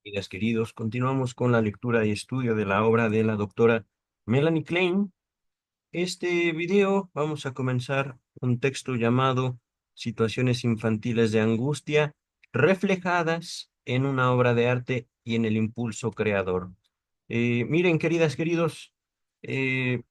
Queridas, queridos, continuamos con la lectura y estudio de la obra de la doctora Melanie Klein. Este video vamos a comenzar un texto llamado Situaciones infantiles de angustia reflejadas en una obra de arte y en el impulso creador. Miren, queridas, queridos,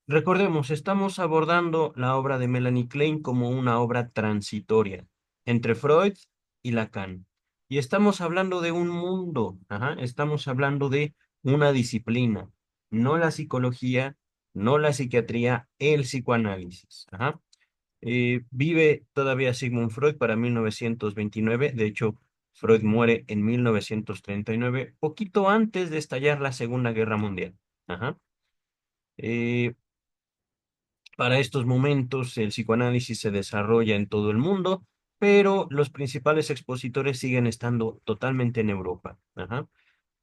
recordemos, estamos abordando la obra de Melanie Klein como una obra transitoria entre Freud y Lacan. Y estamos hablando de un mundo, ajá, estamos hablando de una disciplina, no la psicología, no la psiquiatría, el psicoanálisis. Ajá. Vive todavía Sigmund Freud para 1929. De hecho, Freud muere en 1939, poquito antes de estallar la Segunda Guerra Mundial. Ajá. Eh, para estos momentos, el psicoanálisis se desarrolla en todo el mundo, pero los principales expositores siguen estando totalmente en Europa. Ajá.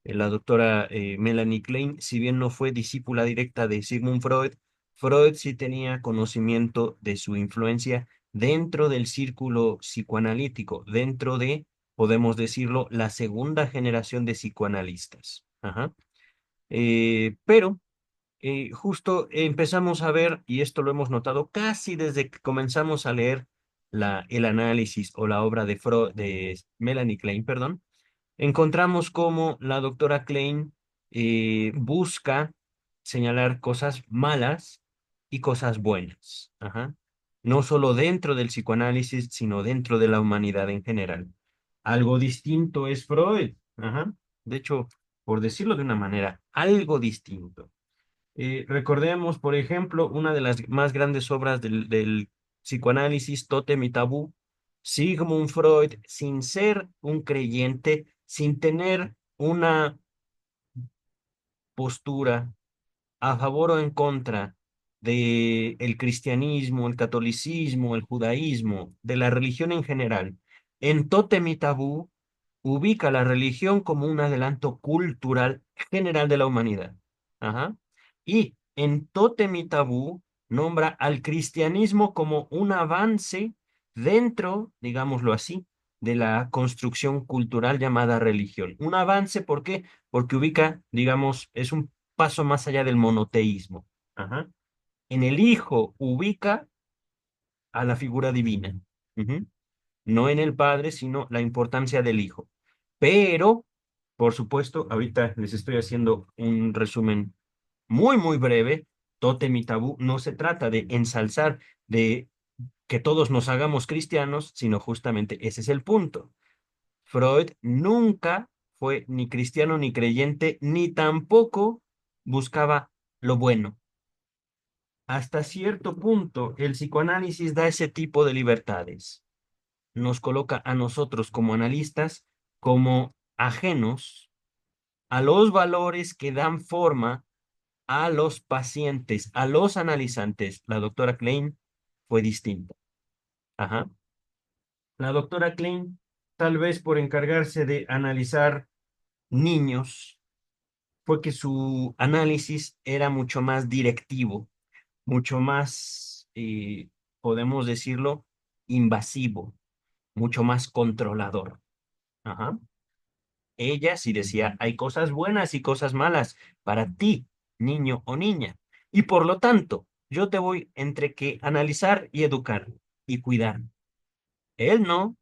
La doctora Melanie Klein, si bien no fue discípula directa de Sigmund Freud, Freud sí tenía conocimiento de su influencia dentro del círculo psicoanalítico, dentro de, podemos decirlo, la segunda generación de psicoanalistas. Ajá. Pero justo empezamos a ver, y esto lo hemos notado casi desde que comenzamos a leer el análisis o la obra de Freud, de Melanie Klein, perdón, encontramos cómo la doctora Klein busca señalar cosas malas y cosas buenas. Ajá. No solo dentro del psicoanálisis, sino dentro de la humanidad en general. Algo distinto es Freud. Ajá. De hecho, por decirlo de una manera, algo distinto. Recordemos, por ejemplo, una de las más grandes obras del psicoanálisis, Tótem y Tabú. Sigmund Freud, sin ser un creyente, sin tener una postura a favor o en contra de el cristianismo, el catolicismo, el judaísmo, de la religión en general, en Tótem y Tabú ubica la religión como un adelanto cultural general de la humanidad. Ajá. Y en Tótem y Tabú nombra al cristianismo como un avance dentro, digámoslo así, de la construcción cultural llamada religión. Un avance, ¿por qué? Porque ubica, digamos, es un paso más allá del monoteísmo. Ajá. En el Hijo ubica a la figura divina. Ujú. No en el Padre, sino la importancia del Hijo. Pero, por supuesto, ahorita les estoy haciendo un resumen muy, muy breve. Tótem y Tabú no se trata de ensalzar, de que todos nos hagamos cristianos, sino justamente ese es el punto. Freud nunca fue ni cristiano ni creyente, ni tampoco buscaba lo bueno. Hasta cierto punto, el psicoanálisis da ese tipo de libertades. Nos coloca a nosotros como analistas como ajenos a los valores que dan forma a los pacientes, a los analizantes. La doctora Klein fue distinta. Ajá. La doctora Klein, tal vez por encargarse de analizar niños, fue que su análisis era mucho más directivo, mucho más, podemos decirlo, invasivo, mucho más controlador. Ajá. Ella sí decía, hay cosas buenas y cosas malas para ti, niño o niña. Y por lo tanto, yo te voy entre que analizar y educar y cuidar. Él no.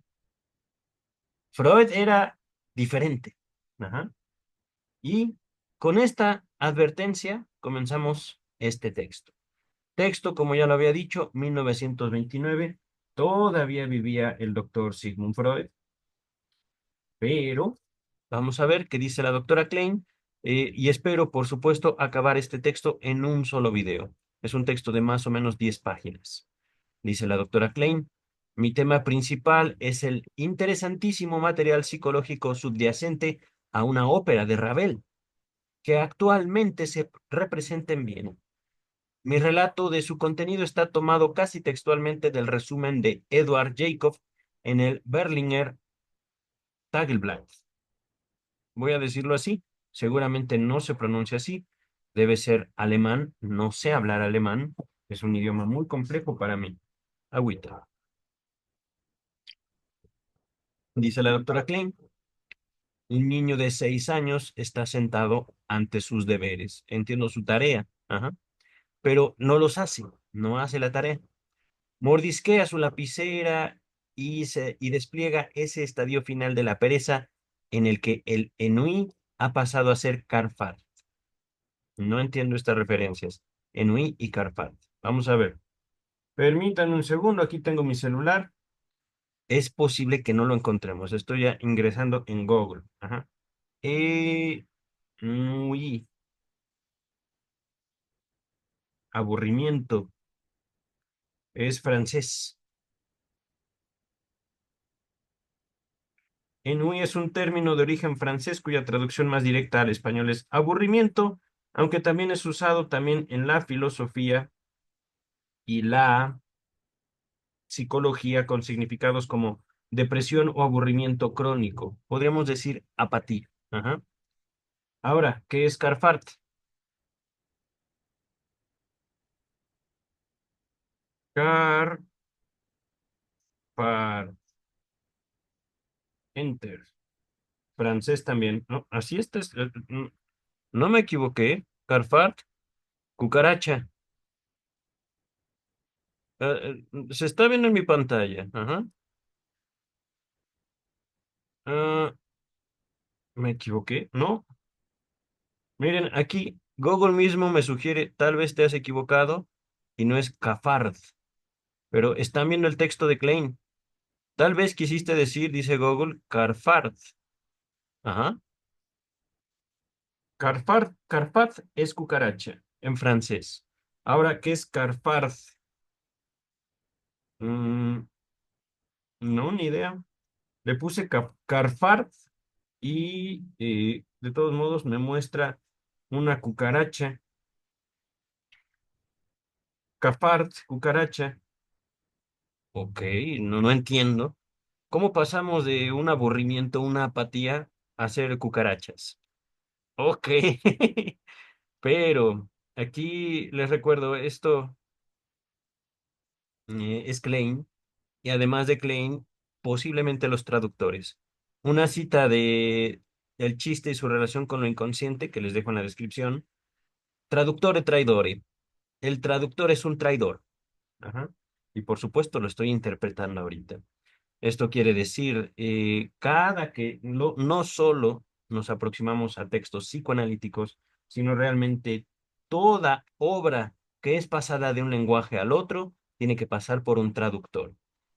Freud era diferente. Ajá. Y con esta advertencia comenzamos este texto. Texto, como ya lo había dicho, 1929. Todavía vivía el doctor Sigmund Freud, pero vamos a ver qué dice la doctora Klein y espero, por supuesto, acabar este texto en un solo video. Es un texto de más o menos 10 páginas. Dice la doctora Klein, mi tema principal es el interesantísimo material psicológico subyacente a una ópera de Ravel, que actualmente se representa en Viena. Mi relato de su contenido está tomado casi textualmente del resumen de Eduard Jacob en el Berliner Tageblatt. Voy a decirlo así, seguramente no se pronuncia así, debe ser alemán, no sé hablar alemán, es un idioma muy complejo para mí. Agüita. Dice la doctora Klein, Un niño de 6 años está sentado ante sus deberes. Entiendo su tarea, ajá, pero no los hace, no hace la tarea. Mordisquea su lapicera y despliega ese estadio final de la pereza en el que el Enui ha pasado a ser Carfart. No entiendo estas referencias. Enui y Carfart. Vamos a ver. Permítanme un segundo, aquí tengo mi celular. Es posible que no lo encontremos. Estoy ya ingresando en Google. Ajá. Eh, Uy, aburrimiento. Es francés. Ennui es un término de origen francés cuya traducción más directa al español es aburrimiento, aunque también es usado también en la filosofía y la psicología con significados como depresión o aburrimiento crónico. Podríamos decir apatía. Ajá. Ahora, ¿qué es Carfart? Carfart. Enter. Francés también. No, así está. No me equivoqué. Carfart, cucaracha. Se está viendo en mi pantalla. Ajá. Ah, ¿me equivoqué? No. Miren, aquí Google mismo me sugiere, tal vez te has equivocado y no es cafard, pero están viendo el texto de Klein. Tal vez quisiste decir, dice Google, carfard. Ajá. Carfard, carfard es cucaracha en francés. Ahora, ¿qué es carfard? Mm, no, ni idea. Le puse carfard y de todos modos me muestra una cucaracha. Cafard, cucaracha. Ok, no entiendo. ¿Cómo pasamos de un aburrimiento, una apatía, a ser cucarachas? Ok, pero aquí les recuerdo, esto es Klein, y además de Klein, posiblemente los traductores. Una cita de El chiste y su relación con lo inconsciente, que les dejo en la descripción. Traductore traidore. El traductor es un traidor. Ajá. Y por supuesto lo estoy interpretando ahorita. Esto quiere decir, cada que no solo nos aproximamos a textos psicoanalíticos, sino realmente toda obra que es pasada de un lenguaje al otro tiene que pasar por un traductor.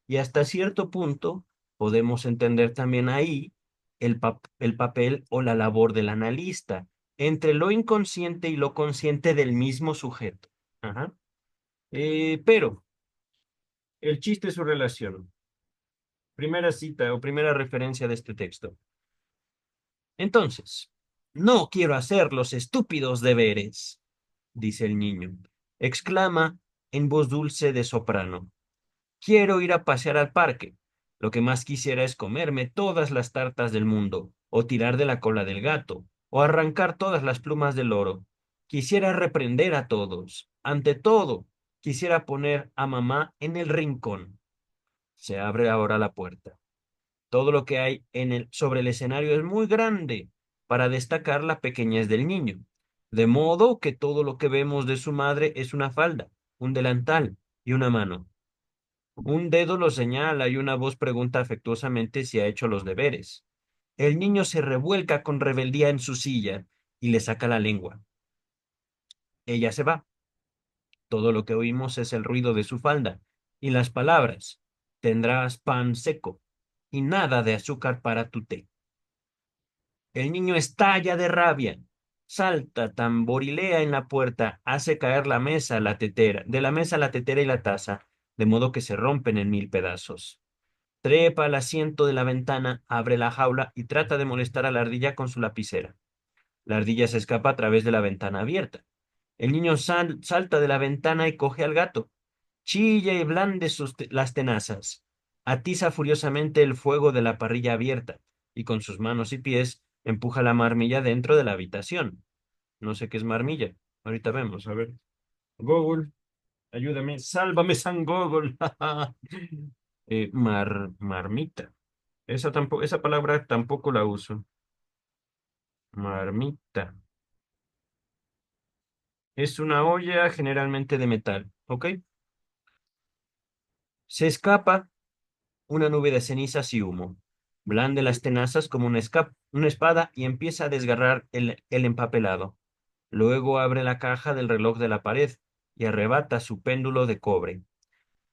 Y hasta cierto punto podemos entender también ahí el papel o la labor del analista entre lo inconsciente y lo consciente del mismo sujeto. Ajá. Pero el chiste es su relación. Primera cita o primera referencia de este texto. Entonces, no quiero hacer los estúpidos deberes, dice el niño. Exclama en voz dulce de soprano. Quiero ir a pasear al parque. Lo que más quisiera es comerme todas las tartas del mundo, o tirar de la cola del gato, o arrancar todas las plumas del loro. Quisiera reprender a todos. Ante todo, quisiera poner a mamá en el rincón. Se abre ahora la puerta. Todo lo que hay sobre el escenario es muy grande para destacar la pequeñez del niño. De modo que todo lo que vemos de su madre es una falda, un delantal y una mano. Un dedo lo señala y una voz pregunta afectuosamente si ha hecho los deberes. El niño se revuelca con rebeldía en su silla y le saca la lengua. Ella se va. Todo lo que oímos es el ruido de su falda y las palabras. Tendrás pan seco y nada de azúcar para tu té. El niño estalla de rabia, salta, tamborilea en la puerta, hace caer la mesa, la tetera, de la mesa la tetera y la taza, de modo que se rompen en mil pedazos. Trepa al asiento de la ventana, abre la jaula y trata de molestar a la ardilla con su lapicera. La ardilla se escapa a través de la ventana abierta. El niño salta de la ventana y coge al gato. Chilla y blande las tenazas. Atiza furiosamente el fuego de la parrilla abierta y con sus manos y pies empuja la marmilla dentro de la habitación. No sé qué es marmilla. Ahorita vemos, a ver. Google, ayúdame. Sálvame, San Google. Marmita. Esa palabra tampoco la uso. Marmita. Es una olla generalmente de metal, ¿ok? Se escapa una nube de cenizas y humo. Blande las tenazas como una espada y empieza a desgarrar el empapelado. Luego abre la caja del reloj de la pared y arrebata su péndulo de cobre.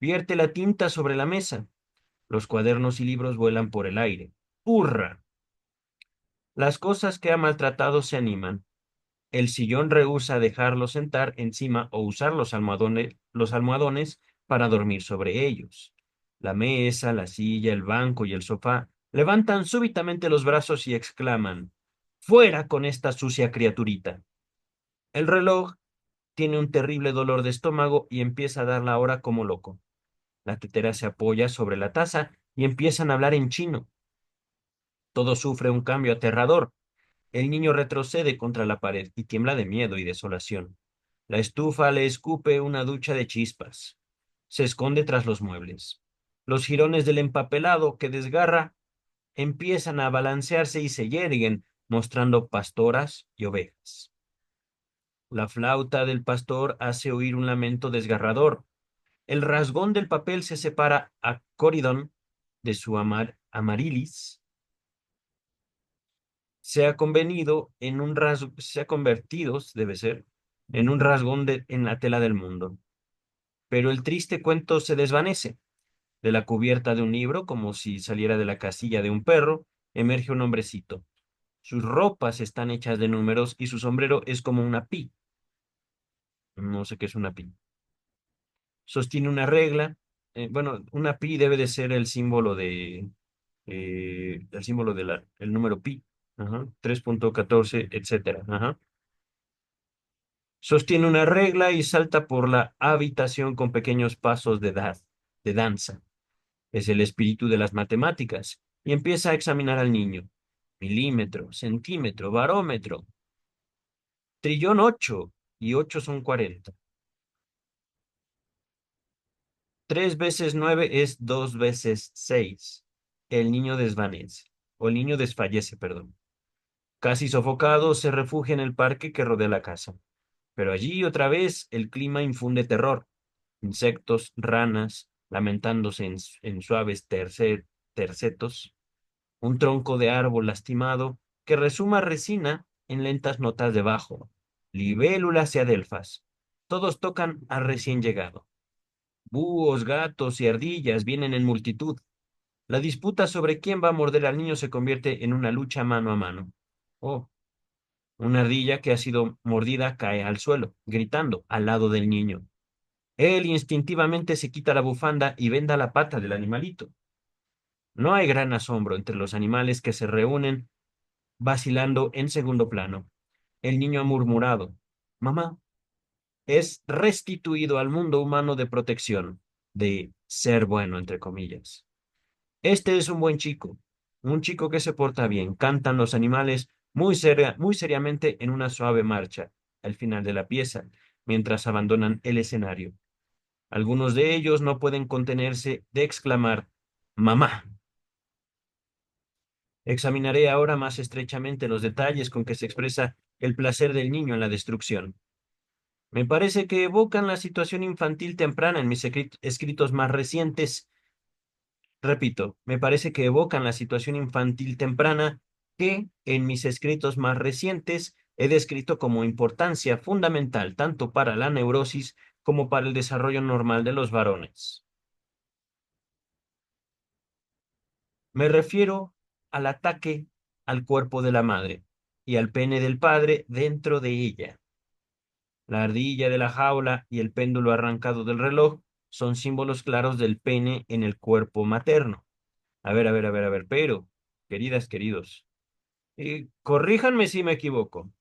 Vierte la tinta sobre la mesa. Los cuadernos y libros vuelan por el aire. ¡Hurra! Las cosas que ha maltratado se animan. El sillón rehúsa dejarlo sentar encima o usar los almohadones para dormir sobre ellos. La mesa, la silla, el banco y el sofá levantan súbitamente los brazos y exclaman, ¡Fuera con esta sucia criaturita! El reloj tiene un terrible dolor de estómago y empieza a dar la hora como loco. La tetera se apoya sobre la taza y empiezan a hablar en chino. Todo sufre un cambio aterrador. El niño retrocede contra la pared y tiembla de miedo y desolación. La estufa le escupe una ducha de chispas. Se esconde tras los muebles. Los jirones del empapelado que desgarra empiezan a balancearse y se yerguen, mostrando pastoras y ovejas. La flauta del pastor hace oír un lamento desgarrador. El rasgón del papel se separa a Coridón de su amarilis. Se ha convertido, debe ser, en un rasgón en la tela del mundo. Pero el triste cuento se desvanece. De la cubierta de un libro, como si saliera de la casilla de un perro, emerge un hombrecito. Sus ropas están hechas de números y su sombrero es como una pi. No sé qué es una pi. Sostiene una regla. Bueno, una pi debe de ser el símbolo el número pi. Ajá, 3.14, etcétera. Ajá. Sostiene una regla y salta por la habitación con pequeños pasos de danza. Es el espíritu de las matemáticas y empieza a examinar al niño. Milímetro, centímetro, barómetro, trillón 8 y 8 son 40. 3 veces 9 es 2 veces 6. El niño desvanece, o el niño desfallece, perdón. Casi sofocado, se refugia en el parque que rodea la casa. Pero allí otra vez el clima infunde terror. Insectos, ranas, lamentándose en suaves tercetos, un tronco de árbol lastimado que resuma resina en lentas notas de bajo, libélulas y adelfas. Todos tocan al recién llegado. Búhos, gatos y ardillas vienen en multitud. La disputa sobre quién va a morder al niño se convierte en una lucha mano a mano. Oh, una ardilla que ha sido mordida cae al suelo, gritando al lado del niño. Él instintivamente se quita la bufanda y venda la pata del animalito. No hay gran asombro entre los animales que se reúnen vacilando en segundo plano. El niño ha murmurado, Mamá, es restituido al mundo humano de protección, de ser bueno, entre comillas. Este es un chico que se porta bien. Cantan los animales muy seriamente en una suave marcha al final de la pieza, mientras abandonan el escenario. Algunos de ellos no pueden contenerse de exclamar, Mamá. Examinaré ahora más estrechamente los detalles con que se expresa el placer del niño en la destrucción. Me parece que evocan la situación infantil temprana en mis escritos más recientes. Repito, me parece que evocan la situación infantil temprana que en mis escritos más recientes he descrito como importancia fundamental tanto para la neurosis como para el desarrollo normal de los varones. Me refiero al ataque al cuerpo de la madre y al pene del padre dentro de ella. La ardilla de la jaula y el péndulo arrancado del reloj son símbolos claros del pene en el cuerpo materno. Pero, queridas, queridos, corríjanme si me equivoco.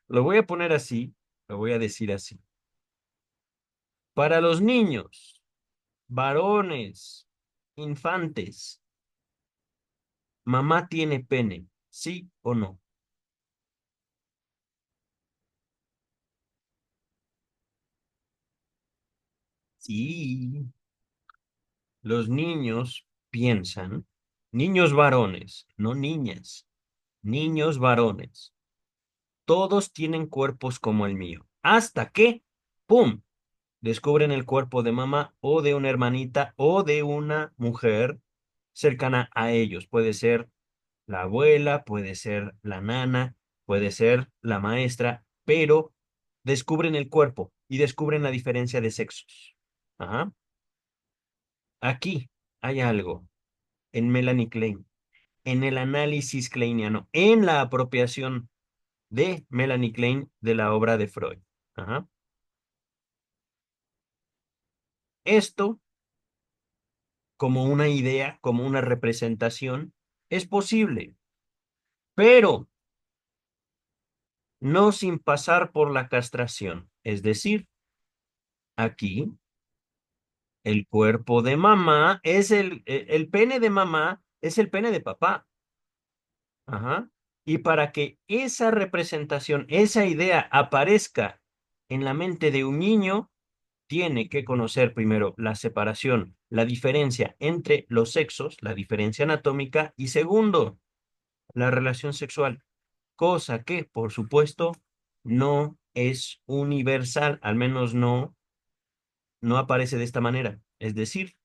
Lo voy a poner así, lo voy a decir así. Para los niños, varones, infantes, mamá tiene pene, ¿sí o no? Sí. Los niños piensan, niños varones, no niñas, niños varones, todos tienen cuerpos como el mío, hasta que, ¡pum!, descubren el cuerpo de mamá o de una hermanita o de una mujer cercana a ellos. Puede ser la abuela, puede ser la nana, puede ser la maestra, pero descubren el cuerpo y descubren la diferencia de sexos. Ajá. Aquí hay algo en Melanie Klein, en el análisis kleiniano, en la apropiación de Melanie Klein de la obra de Freud. Ajá. Esto, como una idea, como una representación, es posible, pero no sin pasar por la castración. Es decir, aquí el cuerpo de mamá es el pene de mamá es el pene de papá. Ajá. Y para que esa representación, esa idea aparezca en la mente de un niño, tiene que conocer primero la separación, la diferencia entre los sexos, la diferencia anatómica, y segundo, la relación sexual, cosa que, por supuesto, no es universal, al menos no aparece de esta manera. Es decir,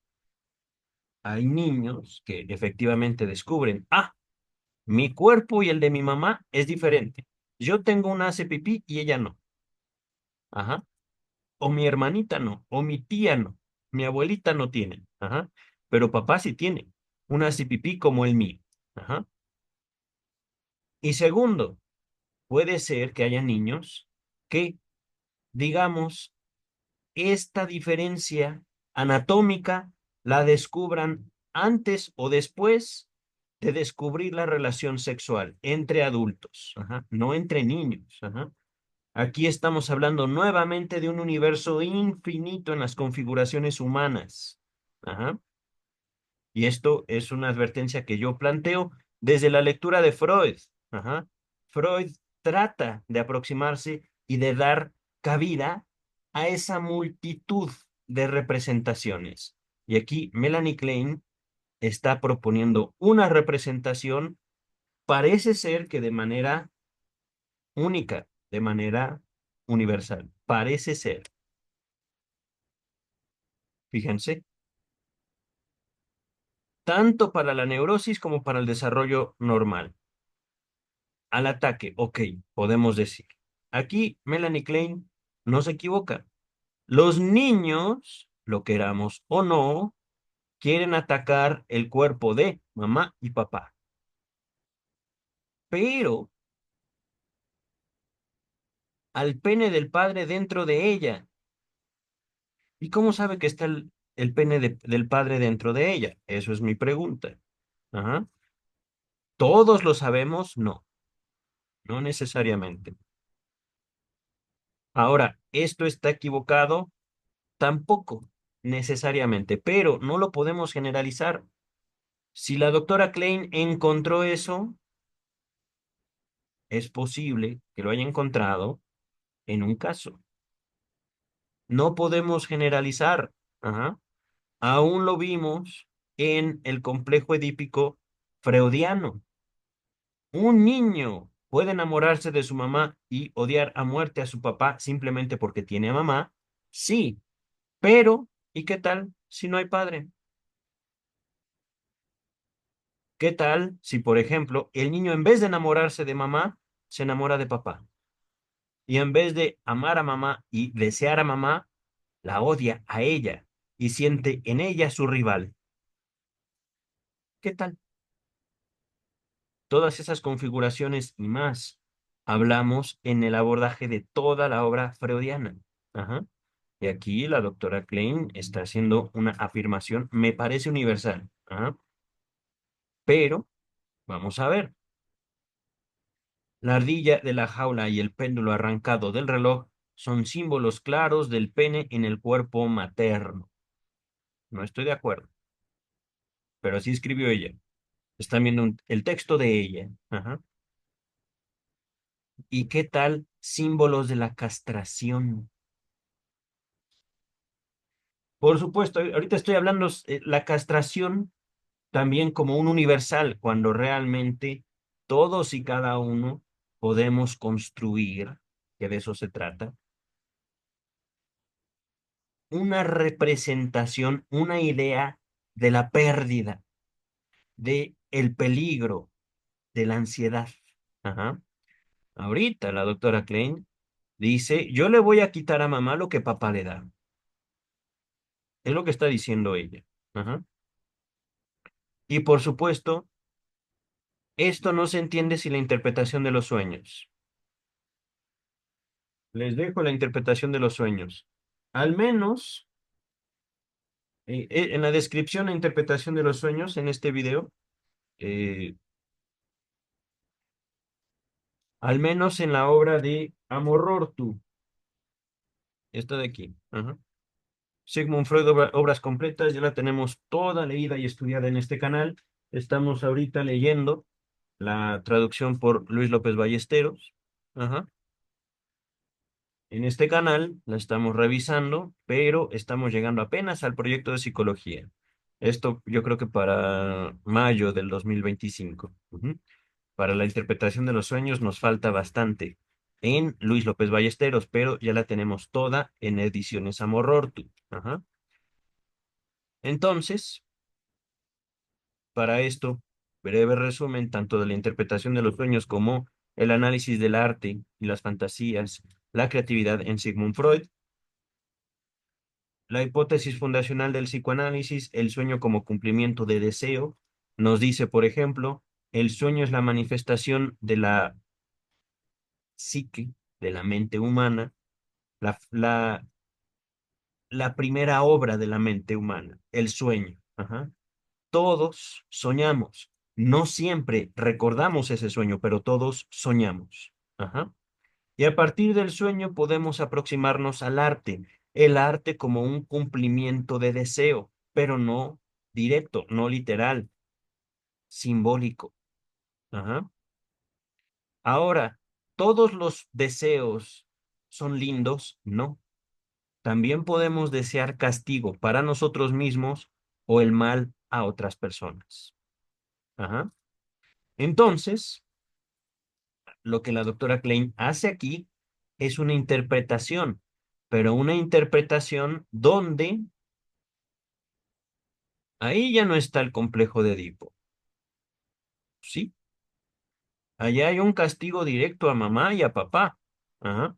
hay niños que efectivamente descubren, mi cuerpo y el de mi mamá es diferente. Yo tengo una hace pipí y ella no. Ajá. O mi hermanita no, o mi tía no, mi abuelita no tiene. Ajá. Pero papá sí tiene. Una hace pipí como el mío. Ajá. Y segundo, puede ser que haya niños que, digamos, esta diferencia anatómica la descubran antes o después de descubrir la relación sexual entre adultos, ajá, no entre niños. Ajá. Aquí estamos hablando nuevamente de un universo infinito en las configuraciones humanas. Ajá. Y esto es una advertencia que yo planteo desde la lectura de Freud. Ajá. Freud trata de aproximarse y de dar cabida a esa multitud de representaciones. Y aquí Melanie Klein está proponiendo una representación, parece ser que de manera única, de manera universal. Parece ser. Fíjense, tanto para la neurosis como para el desarrollo normal. Al ataque, ok, podemos decir. Aquí Melanie Klein no se equivoca. Los niños, lo queramos o no, quieren atacar el cuerpo de mamá y papá, pero al pene del padre dentro de ella. ¿Y cómo sabe que está el pene del padre dentro de ella? Eso es mi pregunta. Ajá. ¿Todos lo sabemos? No, no necesariamente. Ahora, ¿esto está equivocado? Tampoco necesariamente, pero no lo podemos generalizar. Si la doctora Klein encontró eso, es posible que lo haya encontrado en un caso. No podemos generalizar. Ajá. Aún lo vimos en el complejo edípico freudiano. Un niño puede enamorarse de su mamá y odiar a muerte a su papá simplemente porque tiene a mamá. Sí, pero ¿y qué tal si no hay padre? ¿Qué tal si, por ejemplo, el niño en vez de enamorarse de mamá, se enamora de papá? Y en vez de amar a mamá y desear a mamá, la odia a ella y siente en ella su rival. ¿Qué tal? Todas esas configuraciones y más hablamos en el abordaje de toda la obra freudiana. Ajá. Y aquí la doctora Klein está haciendo una afirmación, me parece universal. Ajá. Pero, vamos a ver, la ardilla de la jaula y el péndulo arrancado del reloj son símbolos claros del pene en el cuerpo materno. No estoy de acuerdo, pero así escribió ella. Están viendo el texto de ella. Ajá. ¿Y qué tal símbolos de la castración? Por supuesto, ahorita estoy hablando la castración. también como un universal, cuando realmente todos y cada uno podemos construir, que de eso se trata, una representación, una idea de la pérdida, de el peligro, de la ansiedad. Ajá. Ahorita la doctora Klein dice, yo le voy a quitar a mamá lo que papá le da. Es lo que está diciendo ella. Ajá. Y por supuesto, esto no se entiende sin la interpretación de los sueños. Les dejo la interpretación de los sueños. Al menos en la descripción e interpretación de los sueños en este video, eh, al menos en la obra de Amorortu, esta de aquí. Ajá. Sigmund Freud, obras completas, ya la tenemos toda leída y estudiada en este canal. Estamos ahorita leyendo la traducción por Luis López Ballesteros. Ajá. En este canal la estamos revisando, pero estamos llegando apenas al proyecto de psicología. Esto yo creo que para mayo del 2025. Ujú. Para la interpretación de los sueños nos falta bastante en Luis López Ballesteros, pero ya la tenemos toda en Ediciones Amorortu. Ajá. Entonces, para esto, breve resumen tanto de la interpretación de los sueños como el análisis del arte y las fantasías, la creatividad en Sigmund Freud. La hipótesis fundacional del psicoanálisis, el sueño como cumplimiento de deseo, nos dice, por ejemplo, el sueño es la manifestación de la psique, de la mente humana, la, la, la primera obra de la mente humana, el sueño. Ajá. Todos soñamos. No siempre recordamos ese sueño, pero todos soñamos. Ajá. Y a partir del sueño podemos aproximarnos al arte, el arte como un cumplimiento de deseo, pero no directo, no literal, simbólico. Ajá. Ahora, ¿todos los deseos son lindos? No. También podemos desear castigo para nosotros mismos o el mal a otras personas. Ajá. Entonces, lo que la doctora Klein hace aquí es una interpretación, pero una interpretación donde ahí ya no está el complejo de Edipo, ¿sí? Allá hay un castigo directo a mamá y a papá. Ajá.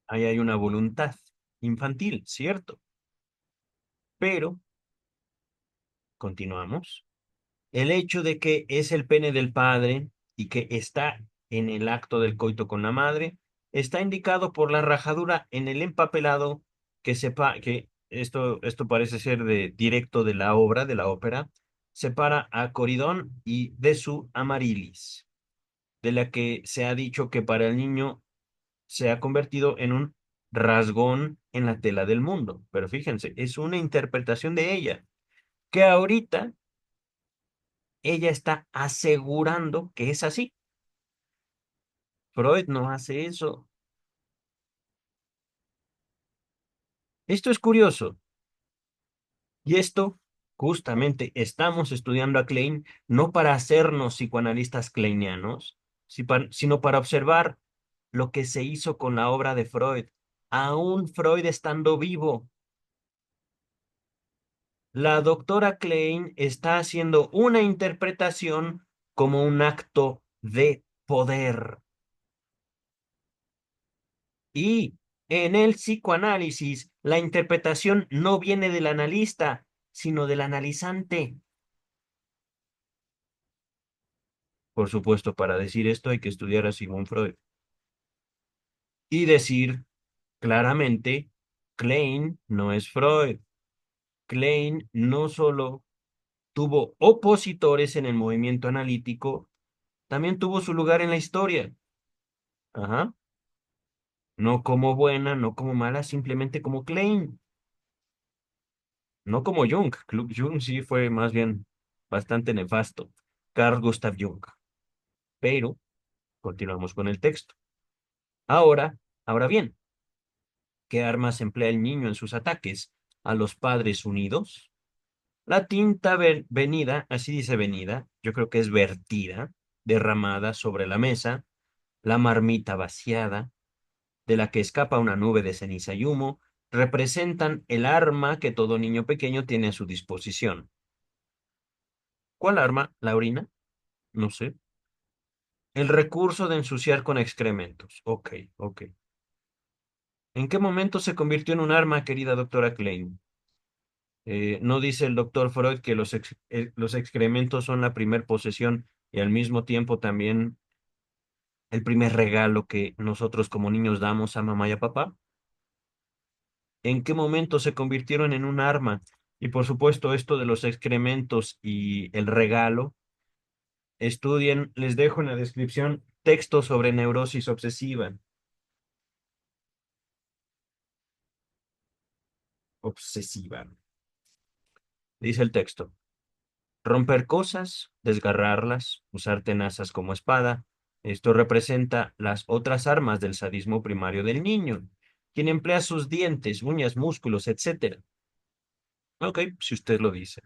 Ahí hay una voluntad infantil, ¿cierto? Pero, continuamos. El hecho de que es el pene del padre y que está en el acto del coito con la madre, está indicado por la rajadura en el empapelado que sepa que esto parece ser de directo de la obra, de la ópera, separa a Coridón y de su Amarilis, de la que se ha dicho que para el niño se ha convertido en un rasgón en la tela del mundo. Pero fíjense, es una interpretación de ella, que ahorita ella está asegurando que es así. Freud no hace eso. Esto es curioso. Y esto, justamente, estamos estudiando a Klein no para hacernos psicoanalistas kleinianos, sino para observar lo que se hizo con la obra de Freud, aún Freud estando vivo. La doctora Klein está haciendo una interpretación como un acto de poder. Y en el psicoanálisis, la interpretación no viene del analista, sino del analizante. Por supuesto, para decir esto hay que estudiar a Sigmund Freud y decir claramente, Klein no es Freud. Klein no solo tuvo opositores en el movimiento analítico, también tuvo su lugar en la historia. Ajá. No como buena, no como mala, simplemente como Klein, no como Jung. Jung sí fue más bien bastante nefasto. Carl Gustav Jung. Pero continuamos con el texto. Ahora bien, ¿Qué armas emplea el niño en sus ataques a los padres unidos? La tinta venida, así dice venida, yo creo que es vertida, derramada sobre la mesa, la marmita vaciada, de la que escapa una nube de ceniza y humo, representan el arma que todo niño pequeño tiene a su disposición. ¿Cuál arma? ¿La orina? No sé. El recurso de ensuciar con excrementos. Ok, ok. ¿En qué momento se convirtió en un arma, querida doctora Klein? ¿No dice el doctor Freud que los excrementos son la primer posesión y al mismo tiempo también el primer regalo que nosotros como niños damos a mamá y a papá? ¿En qué momento se convirtieron en un arma? Y por supuesto, esto de los excrementos y el regalo, estudien, les dejo en la descripción textos sobre neurosis obsesiva. Obsesiva. Dice el texto. Romper cosas, desgarrarlas, usar tenazas como espada. Esto representa las otras armas del sadismo primario del niño, quien emplea sus dientes, uñas, músculos, etcétera. Ok, si usted lo dice.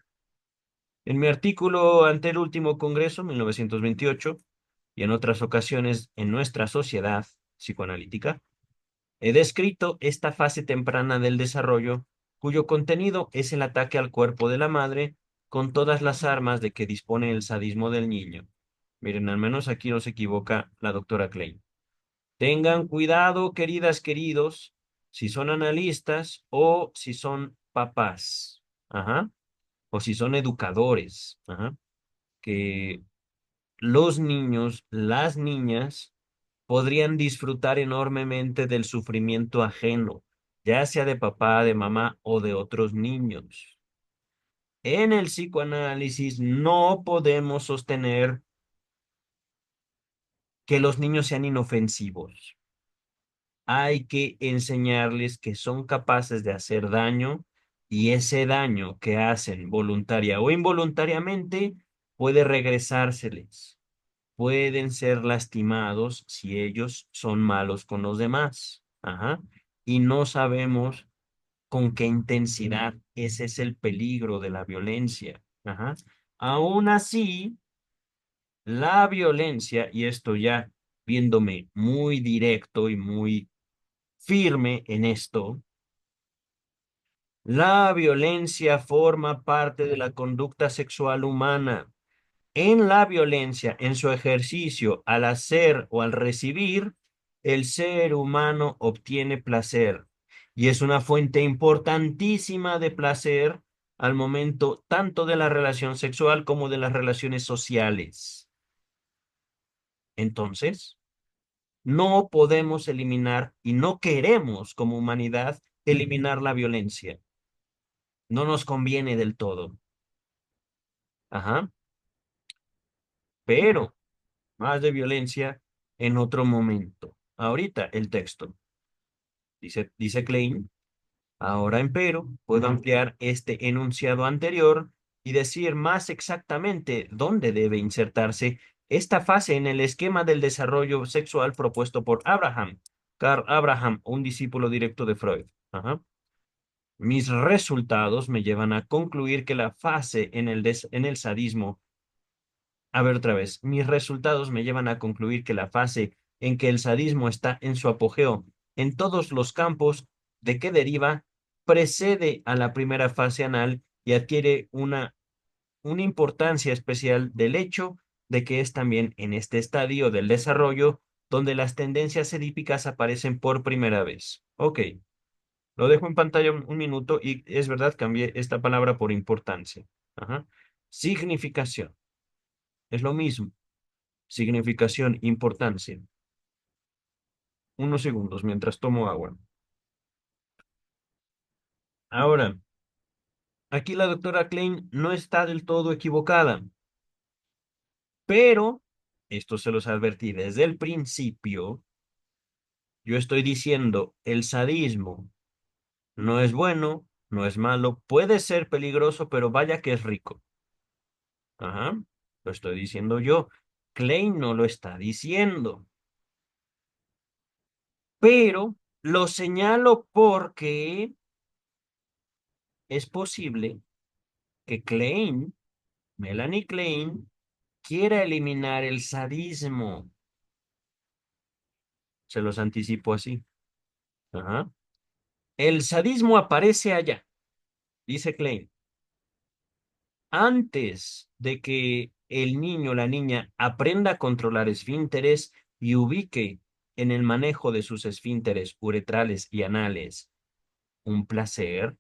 En mi artículo ante el último Congreso, 1928, y en otras ocasiones en nuestra sociedad psicoanalítica, he descrito esta fase temprana del desarrollo, cuyo contenido es el ataque al cuerpo de la madre con todas las armas de que dispone el sadismo del niño. Miren, al menos aquí no se equivoca la doctora Klein. Tengan cuidado, queridas, queridos, si son analistas o si son papás, ajá, o si son educadores, ajá, que los niños, las niñas, podrían disfrutar enormemente del sufrimiento ajeno, ya sea de papá, de mamá o de otros niños. En el psicoanálisis no podemos sostener que los niños sean inofensivos. Hay que enseñarles que son capaces de hacer daño y ese daño que hacen voluntaria o involuntariamente puede regresárseles. Pueden ser lastimados si ellos son malos con los demás. Ajá. Y no sabemos con qué intensidad. Ese es el peligro de la violencia. Ajá. Aún así, la violencia, y esto ya viéndome muy directo y muy firme en esto, la violencia forma parte de la conducta sexual humana. En la violencia, en su ejercicio, al hacer o al recibir, el ser humano obtiene placer y es una fuente importantísima de placer al momento tanto de la relación sexual como de las relaciones sociales. Entonces, no podemos eliminar y no queremos como humanidad eliminar la violencia. No nos conviene del todo. Ajá. Pero más de violencia en otro momento. Ahorita el texto. Dice Klein, ahora empero puedo ampliar este enunciado anterior y decir más exactamente dónde debe insertarse esta fase en el esquema del desarrollo sexual propuesto por Abraham, Carl Abraham, un discípulo directo de Freud. Ajá. Mis resultados me llevan a concluir que la fase en el sadismo. A ver otra vez, mis resultados me llevan a concluir que la fase en que el sadismo está en su apogeo en todos los campos de que deriva precede a la primera fase anal y adquiere una importancia especial del hecho de que es también en este estadio del desarrollo donde las tendencias edípicas aparecen por primera vez. Ok, lo dejo en pantalla un minuto y es verdad, cambié esta palabra por importancia. Ajá. Significación. Es lo mismo. Significación, importancia. Unos segundos mientras tomo agua. Ahora, aquí la doctora Klein no está del todo equivocada, pero esto se los advertí desde el principio. Yo estoy diciendo, el sadismo no es bueno, no es malo, puede ser peligroso, pero vaya que es rico. Ajá, lo estoy diciendo yo. Klein no lo está diciendo. Pero Lo señalo porque es posible que Klein, Melanie Klein, quiera eliminar el sadismo. Se los anticipo así. Ajá. El sadismo aparece allá, dice Klein, antes de que el niño o la niña aprenda a controlar esfínteres y ubique en el manejo de sus esfínteres uretrales y anales un placer.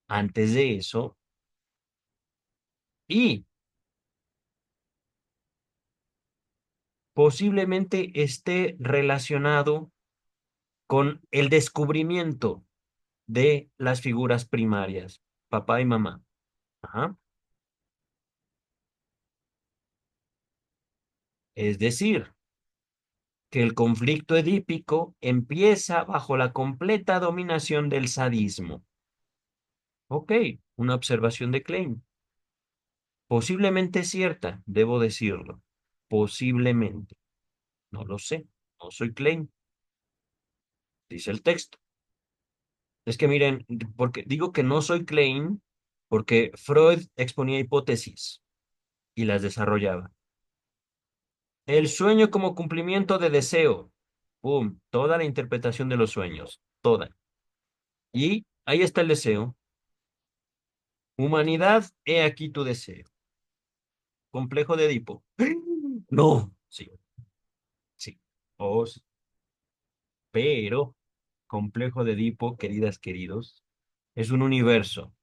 Antes de eso, y posiblemente esté relacionado con el descubrimiento de las figuras primarias, papá y mamá. Ajá. Es decir, que el conflicto edípico empieza bajo la completa dominación del sadismo. Ok, una observación de Klein. Posiblemente cierta, debo decirlo. Posiblemente. No lo sé. No soy Klein, dice el texto. Es que miren, porque digo que no soy Klein, porque Freud exponía hipótesis y las desarrollaba. El sueño como cumplimiento de deseo. ¡Pum! Toda la interpretación de los sueños. Toda. Y ahí está el deseo. Humanidad, he aquí tu deseo. Complejo de Edipo. No. Sí, sí. Sí. Pero, complejo de Edipo, queridas, queridos, es un universo.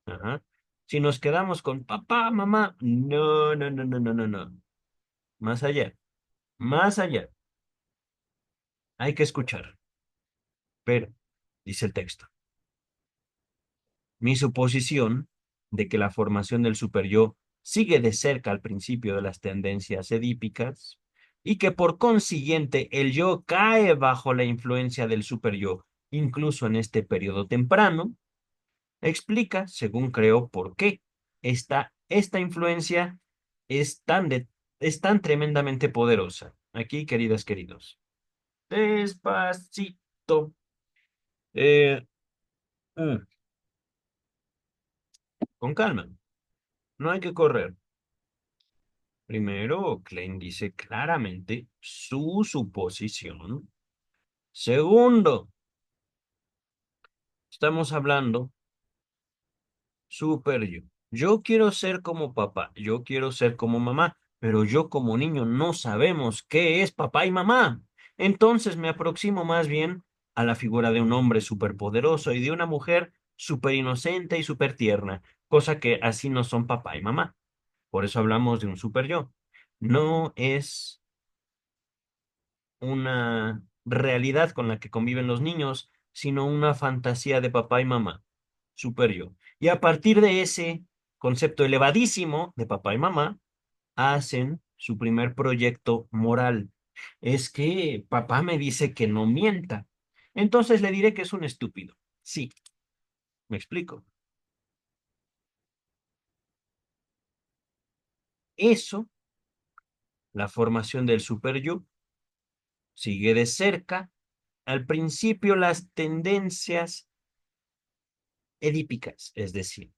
Ajá. Si nos quedamos con papá, mamá, no, no, no, no, no, no, no. Más allá, más allá. Hay que escuchar. Pero, dice el texto, mi suposición de que la formación del superyo sigue de cerca al principio de las tendencias edípicas y que por consiguiente el yo cae bajo la influencia del superyo, incluso en este periodo temprano, explica, según creo, por qué esta influencia es es tan tremendamente poderosa. Aquí, queridas, queridos. Despacito. Eh, mm, con calma. No hay que correr. Primero, Klein dice claramente su suposición. Segundo, estamos hablando super yo. Yo quiero ser como papá, yo quiero ser como mamá, pero yo como niño no sabemos qué es papá y mamá. Entonces me aproximo más bien a la figura de un hombre superpoderoso y de una mujer súper inocente y súper tierna, cosa que así no son papá y mamá. Por eso hablamos de un super yo. No es una realidad con la que conviven los niños, sino una fantasía de papá y mamá, super yo. Y a partir de ese concepto elevadísimo de papá y mamá, hacen su primer proyecto moral. Es que papá me dice que no mienta. Entonces le diré que es un estúpido. Sí, me explico. Eso, la formación del super yo, sigue de cerca al principio las tendencias edípicas, es decir,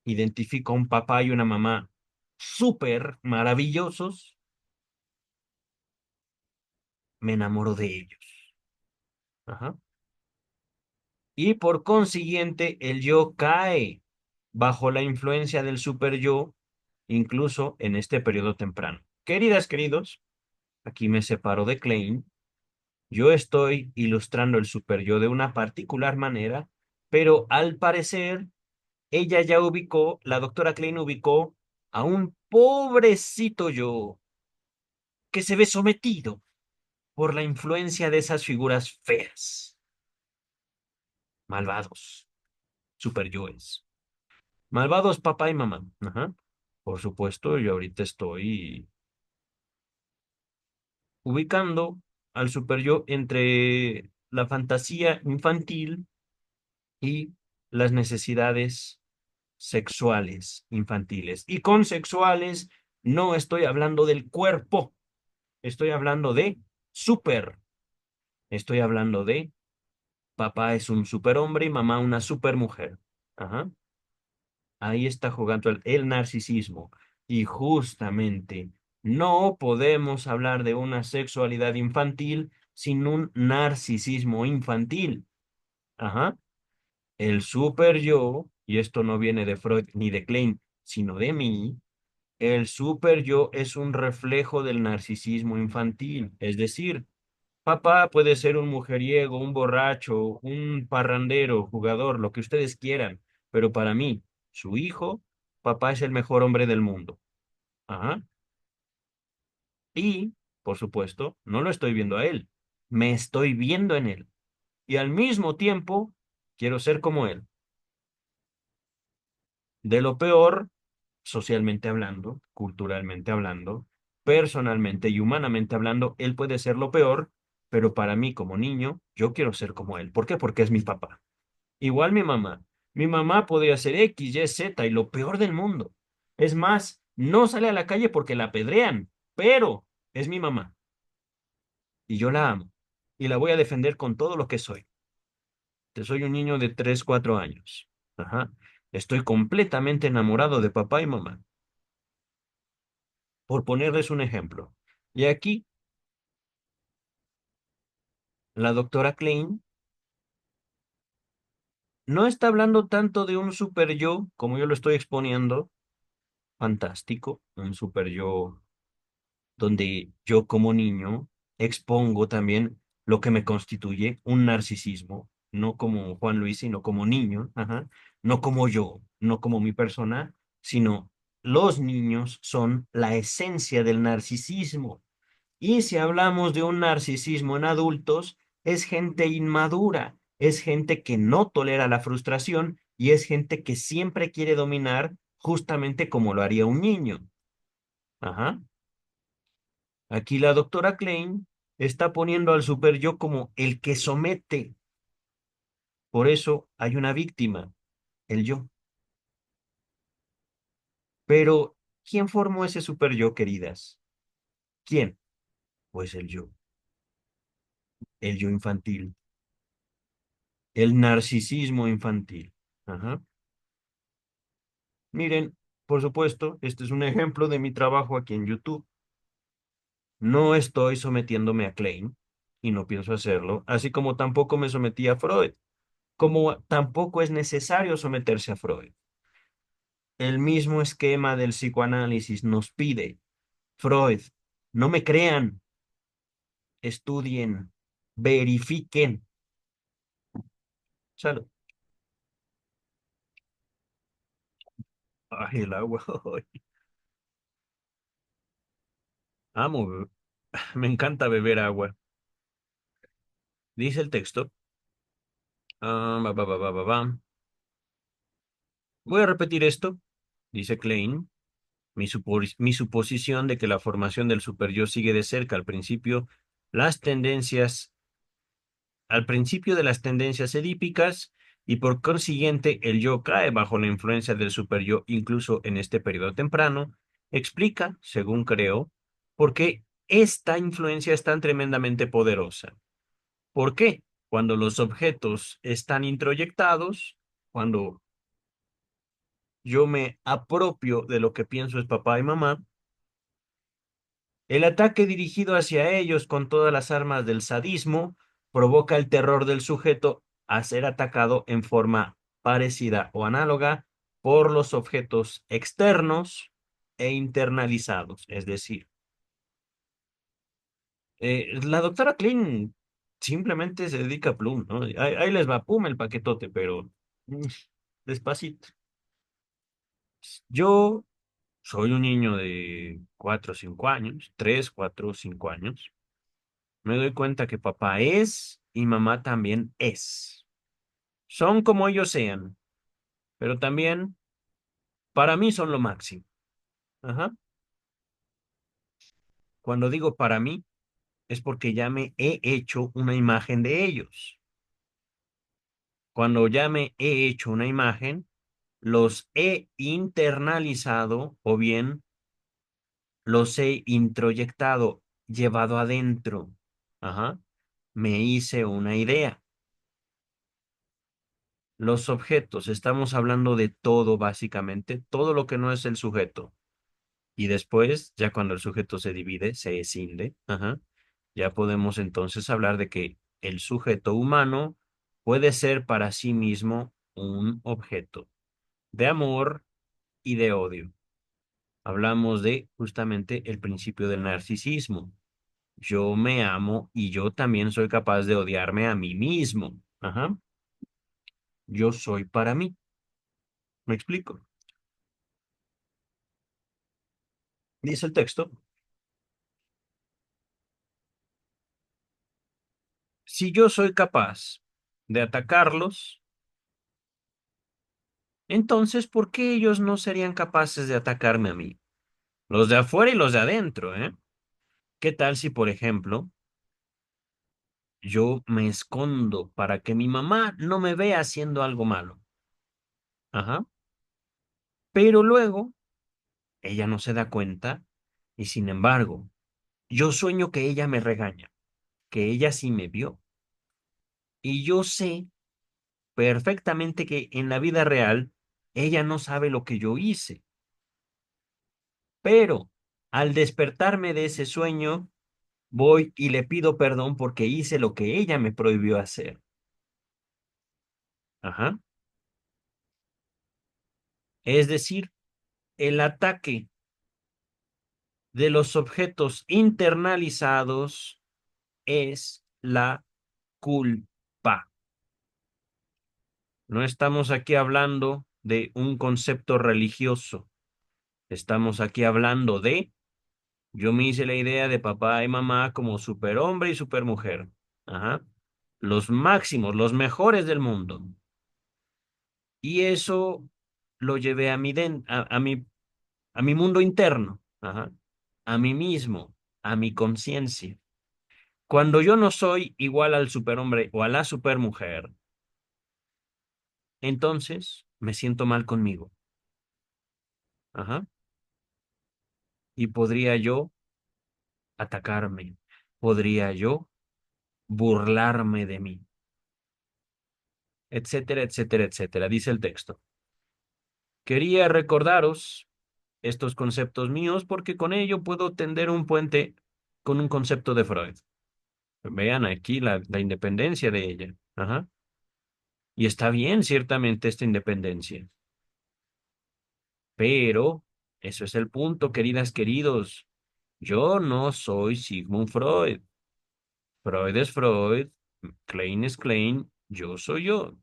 identifico a un papá y una mamá súper maravillosos, me enamoro de ellos. Ajá. Y por consiguiente, el yo cae bajo la influencia del super yo, incluso en este periodo temprano. Queridas, queridos, aquí me separo de Klein. Yo estoy ilustrando el super yo de una particular manera, pero al parecer, ella ya ubicó, la doctora Klein ubicó a un pobrecito yo que se ve sometido por la influencia de esas figuras feas, malvados, superyoes. Malvados papá y mamá. Ajá. Por supuesto, yo ahorita estoy ubicando al superyo entre la fantasía infantil y las necesidades sexuales infantiles. Y con sexuales no estoy hablando del cuerpo, estoy hablando de super. Estoy hablando de papá es un superhombre y mamá una supermujer. Ajá. Ahí está jugando el narcisismo. Y justamente no podemos hablar de una sexualidad infantil sin un narcisismo infantil. Ajá. El super yo, y esto no viene de Freud ni de Klein, sino de mí, el super yo es un reflejo del narcisismo infantil. Es decir, papá puede ser un mujeriego, un borracho, un parrandero, jugador, lo que ustedes quieran, pero para mí, su hijo, papá es el mejor hombre del mundo. Ajá. Y, por supuesto, no lo estoy viendo a él, me estoy viendo en él. Y al mismo tiempo, quiero ser como él. De lo peor, socialmente hablando, culturalmente hablando, personalmente y humanamente hablando, él puede ser lo peor, pero para mí como niño, yo quiero ser como él. ¿Por qué? Porque es mi papá. Igual mi mamá. Mi mamá podría ser X, Y, Z y lo peor del mundo. Es más, no sale a la calle porque la apedrean, pero es mi mamá y yo la amo y la voy a defender con todo lo que soy. Te soy un niño de 3 4 años. Ajá. Estoy completamente enamorado de papá y mamá, por ponerles un ejemplo. Y aquí la doctora Klein no está hablando tanto de un super yo como yo lo estoy exponiendo, fantástico, un super yo donde yo como niño expongo también lo que me constituye un narcisismo, no como Juan Luis, sino como niño, ajá, no como yo, no como mi persona, sino los niños son la esencia del narcisismo. Y si hablamos de un narcisismo en adultos, es gente inmadura, es gente que no tolera la frustración y es gente que siempre quiere dominar justamente como lo haría un niño. Ajá. Aquí la doctora Klein está poniendo al super yo como el que somete. Por eso hay una víctima, el yo. Pero, ¿quién formó ese super yo, queridas? ¿Quién? Pues el yo infantil, el narcisismo infantil. Ajá. Miren, por supuesto, este es un ejemplo de mi trabajo aquí en YouTube. No estoy sometiéndome a Klein y no pienso hacerlo, así como tampoco me sometí a Freud, como tampoco es necesario someterse a Freud. El mismo esquema del psicoanálisis nos pide, Freud, no me crean, estudien, verifiquen. Salud. Ay, el agua. Ay, amo, me encanta beber agua. Dice el texto. Ba, ba, ba, ba, ba, ba. Voy a repetir esto. Dice Klein. Mi suposición de que la formación del superyo sigue de cerca las tendencias, al principio de las tendencias edípicas y por consiguiente el yo cae bajo la influencia del superyo incluso en este periodo temprano, explica, según creo, por qué esta influencia es tan tremendamente poderosa. ¿Por qué? Cuando los objetos están introyectados, cuando yo me apropio de lo que pienso es papá y mamá, el ataque dirigido hacia ellos con todas las armas del sadismo provoca el terror del sujeto a ser atacado en forma parecida o análoga por los objetos externos e internalizados. Es decir, la doctora Klein simplemente se dedica a Plum, ¿no? Ahí les va, pum, el paquetote, pero mm, despacito. Yo soy un niño de 4 o 5 años, 3 4 5 años. Me doy cuenta que papá es y mamá también es. Son como ellos sean, pero también para mí son lo máximo. Ajá. Cuando digo para mí, es porque ya me he hecho una imagen de ellos. Cuando ya me he hecho una imagen, los he internalizado o bien los he introyectado, llevado adentro. Ajá. me hice una idea. Los objetos, estamos hablando de todo básicamente, todo lo que no es el sujeto. Y después, ya cuando el sujeto se divide, se escinde, ajá, ya podemos entonces hablar de que el sujeto humano puede ser para sí mismo un objeto de amor y de odio. Hablamos de justamente el principio del narcisismo. Yo me amo y yo también soy capaz de odiarme a mí mismo. Ajá. Yo soy para mí. ¿Me explico? Dice el texto, si yo soy capaz de atacarlos, entonces, ¿por qué ellos no serían capaces de atacarme a mí? Los de afuera y los de adentro, ¿eh? ¿Qué tal si, por ejemplo, yo me escondo para que mi mamá no me vea haciendo algo malo? Ajá. Pero luego ella no se da cuenta y sin embargo, yo sueño que ella me regaña, que ella sí me vio. Y yo sé perfectamente que en la vida real ella no sabe lo que yo hice. Pero al despertarme de ese sueño, voy y le pido perdón porque hice lo que ella me prohibió hacer. Ajá. Es decir, el ataque de los objetos internalizados es la culpa. No estamos aquí hablando de un concepto religioso. Estamos aquí hablando de, yo me hice la idea de papá y mamá como superhombre y supermujer. Ajá. Los máximos, los mejores del mundo. Y eso lo llevé a a mi mundo interno, ajá, a mí mismo, a mi conciencia. Cuando yo no soy igual al superhombre o a la supermujer, entonces me siento mal conmigo. Ajá. Y podría yo atacarme, podría yo burlarme de mí, etcétera, etcétera, etcétera, dice el texto. Quería recordaros estos conceptos míos porque con ello puedo tender un puente con un concepto de Freud. Vean aquí la independencia de ella. Ajá. Y está bien, ciertamente, esta independencia. Pero, eso es el punto, queridas, queridos. Yo no soy Sigmund Freud. Freud es Freud, Klein es Klein, yo soy yo.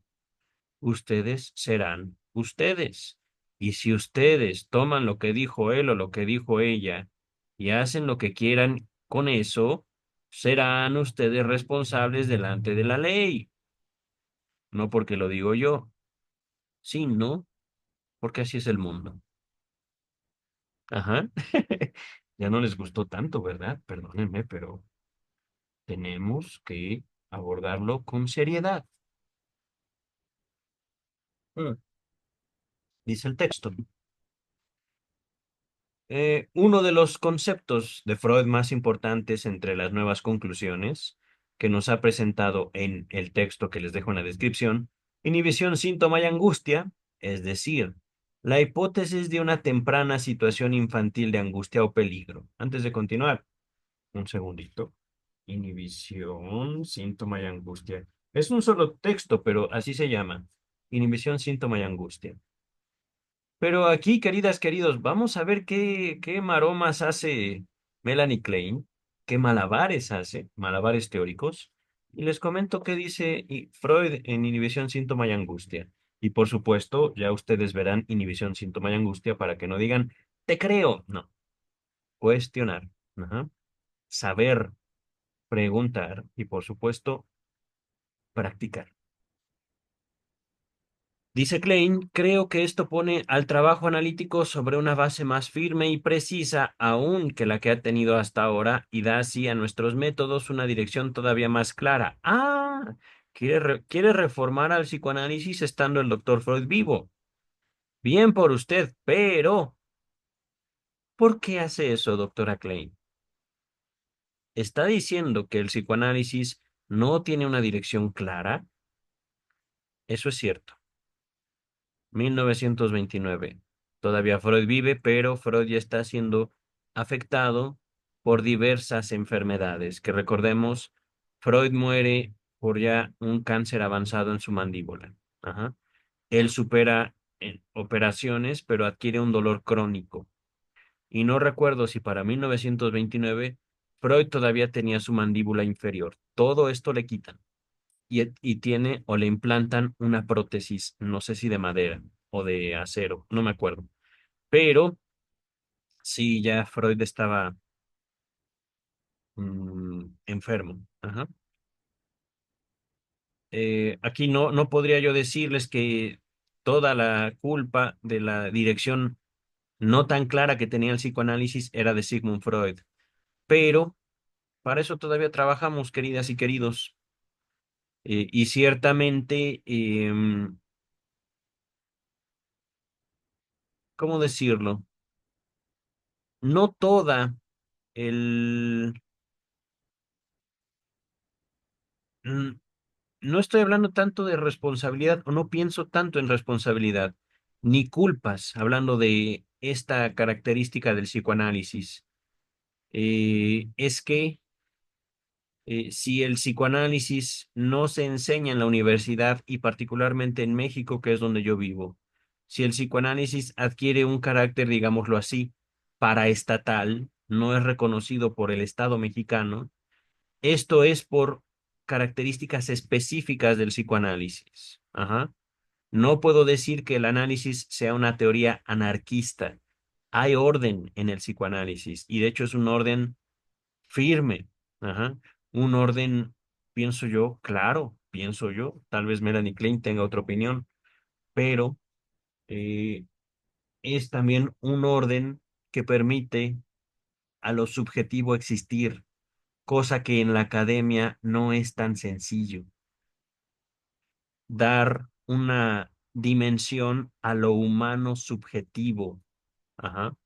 Ustedes serán ustedes. Y si ustedes toman lo que dijo él o lo que dijo ella y hacen lo que quieran con eso, serán ustedes responsables delante de la ley. No porque lo digo yo, sino porque así es el mundo. Ajá. Ya no les gustó tanto, ¿verdad? Perdónenme, pero tenemos que abordarlo con seriedad. Mm. Dice el texto. Uno de los conceptos de Freud más importantes entre las nuevas conclusiones que nos ha presentado en el texto que les dejo en la descripción, inhibición, síntoma y angustia, es decir, la hipótesis de una temprana situación infantil de angustia o peligro. Antes de continuar, un segundito. Inhibición, síntoma y angustia. Es un solo texto, pero así se llama. Inhibición, síntoma y angustia. Pero aquí, queridas, queridos, vamos a ver qué maromas hace Melanie Klein, qué malabares hace, malabares teóricos. Y les comento qué dice Freud en inhibición, síntoma y angustia. Y por supuesto, ya ustedes verán inhibición, síntoma y angustia para que no digan, te creo. No, cuestionar, ajá, saber, preguntar y por supuesto, practicar. Dice Klein, creo que esto pone al trabajo analítico sobre una base más firme y precisa aún que la que ha tenido hasta ahora y da así a nuestros métodos una dirección todavía más clara. Ah, quiere reformar al psicoanálisis estando el doctor Freud vivo. Bien por usted, pero ¿por qué hace eso, doctora Klein? Está diciendo que el psicoanálisis no tiene una dirección clara, eso es cierto. 1929. Todavía Freud vive, pero Freud ya está siendo afectado por diversas enfermedades, que recordemos, Freud muere por ya un cáncer avanzado en su mandíbula. Ajá. Él supera operaciones, pero adquiere un dolor crónico. Y no recuerdo si para 1929 Freud todavía tenía su mandíbula inferior. Todo esto le quitan y tiene o le implantan una prótesis, no sé si de madera o de acero, no me acuerdo. Pero sí, ya Freud estaba enfermo. Ajá. Aquí no podría yo decirles que toda la culpa de la dirección no tan clara que tenía el psicoanálisis era de Sigmund Freud, pero para eso todavía trabajamos, queridas y queridos. Y ciertamente, ¿cómo decirlo? No toda el... mm, No estoy hablando tanto de responsabilidad o no pienso tanto en responsabilidad, ni culpas, hablando de esta característica del psicoanálisis. Es que si el psicoanálisis no se enseña en la universidad y particularmente en México, que es donde yo vivo, si el psicoanálisis adquiere un carácter, digámoslo así, paraestatal, no es reconocido por el Estado mexicano, esto es por características específicas del psicoanálisis. Ajá. No puedo decir que el análisis sea una teoría anarquista. Hay orden en el psicoanálisis y de hecho es un orden firme. Ajá. Un orden, pienso yo, claro, pienso yo. Tal vez Melanie Klein tenga otra opinión, pero eh, es también un orden que permite a lo subjetivo existir, cosa que en la academia no es tan sencillo. Dar una dimensión a lo humano subjetivo. Ajá.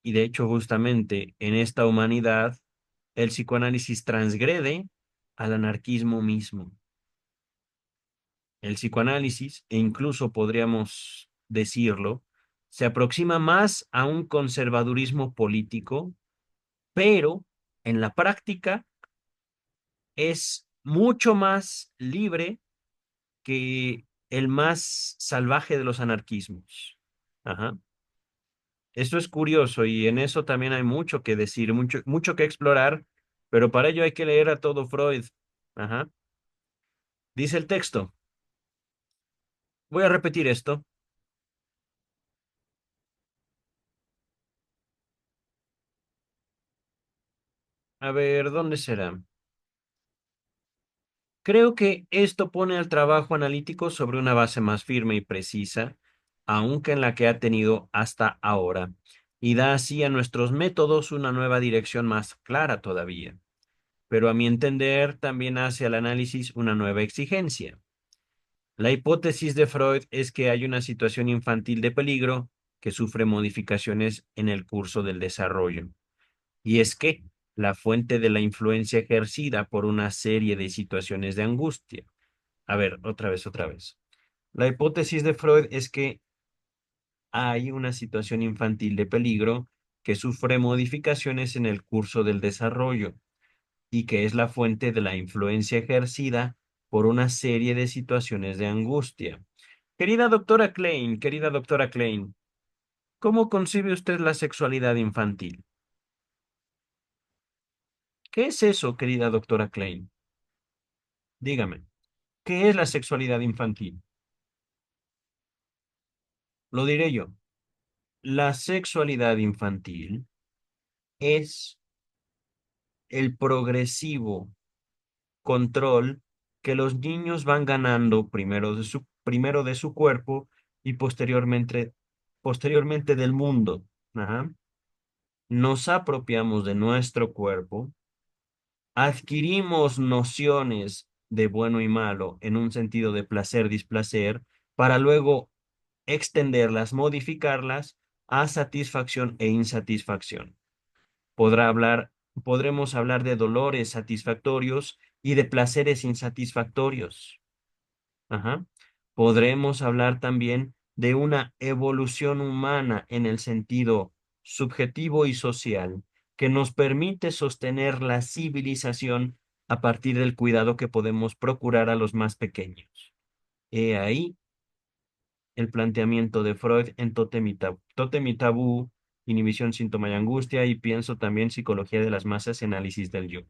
Y de hecho, justamente en esta humanidad, el psicoanálisis transgrede al anarquismo mismo. El psicoanálisis, e incluso podríamos decirlo, se aproxima más a un conservadurismo político, pero en la práctica es mucho más libre que el más salvaje de los anarquismos. Ajá. Esto es curioso y en eso también hay mucho que decir, mucho que explorar, pero para ello hay que leer a todo Freud. Ajá. Dice el texto. Voy a repetir esto. A ver, ¿dónde será? Creo que esto pone al trabajo analítico sobre una base más firme y precisa, aunque en la que ha tenido hasta ahora, y da así a nuestros métodos una nueva dirección más clara todavía. Pero a mi entender también hace al análisis una nueva exigencia. La hipótesis de Freud es que hay una situación infantil de peligro que sufre modificaciones en el curso del desarrollo. Y es que la fuente de la influencia ejercida por una serie de situaciones de angustia. A ver, otra vez. La hipótesis de Freud es que hay una situación infantil de peligro que sufre modificaciones en el curso del desarrollo y que es la fuente de la influencia ejercida por una serie de situaciones de angustia. Querida doctora Klein, ¿cómo concibe usted la sexualidad infantil? ¿Qué es eso, querida doctora Klein? Dígame, ¿qué es la sexualidad infantil? Lo diré yo. La sexualidad infantil es el progresivo control que los niños van ganando primero de su cuerpo y posteriormente del mundo. Ajá. Nos apropiamos de nuestro cuerpo, adquirimos nociones de bueno y malo en un sentido de placer-displacer, para luego extenderlas, modificarlas a satisfacción e insatisfacción. Podrá hablar Podremos hablar de dolores satisfactorios y de placeres insatisfactorios. Ajá. Podremos hablar también de una evolución humana en el sentido subjetivo y social que nos permite sostener la civilización a partir del cuidado que podemos procurar a los más pequeños. He ahí el planteamiento de Freud en Tótem y Tabú, Inhibición, Síntoma y Angustia, y pienso también Psicología de las Masas y Análisis del Yo.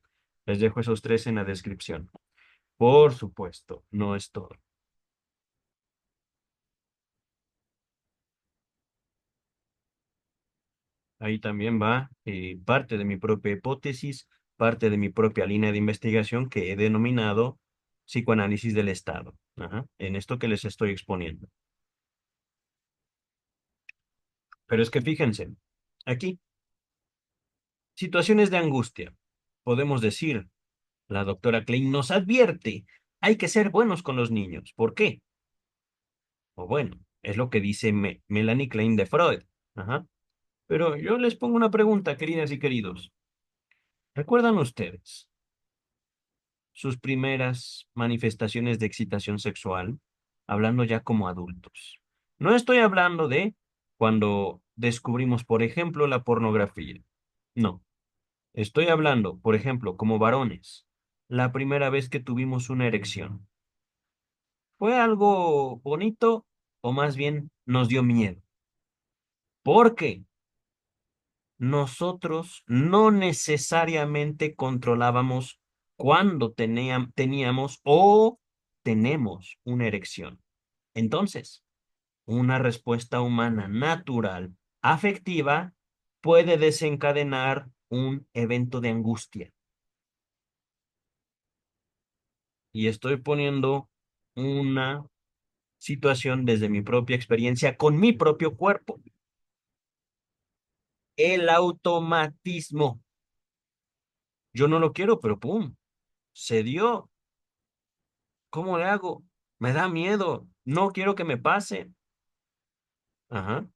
Les dejo esos tres en la descripción. Por supuesto, no es todo. Ahí también va parte de mi propia hipótesis, parte de mi propia línea de investigación que he denominado psicoanálisis del Estado. Ajá, en esto que les estoy exponiendo. Pero es que fíjense, aquí, situaciones de angustia. Podemos decir, la doctora Klein nos advierte, hay que ser buenos con los niños. ¿Por qué? O bueno, es lo que dice Melanie Klein de Freud. Ajá. Pero yo les pongo una pregunta, queridas y queridos. ¿Recuerdan ustedes sus primeras manifestaciones de excitación sexual, hablando ya como adultos? No estoy hablando de cuando descubrimos, por ejemplo, la pornografía. No, estoy hablando, por ejemplo, como varones, la primera vez que tuvimos una erección. ¿Fue algo bonito o más bien nos dio miedo? Porque nosotros no necesariamente controlábamos cuándo teníamos o tenemos una erección. Entonces, una respuesta humana natural, afectiva, puede desencadenar un evento de angustia. Y estoy poniendo una situación desde mi propia experiencia con mi propio cuerpo. El automatismo. Yo no lo quiero, pero ¡pum! Se dio. ¿Cómo le hago? Me da miedo. No quiero que me pase. Ajá.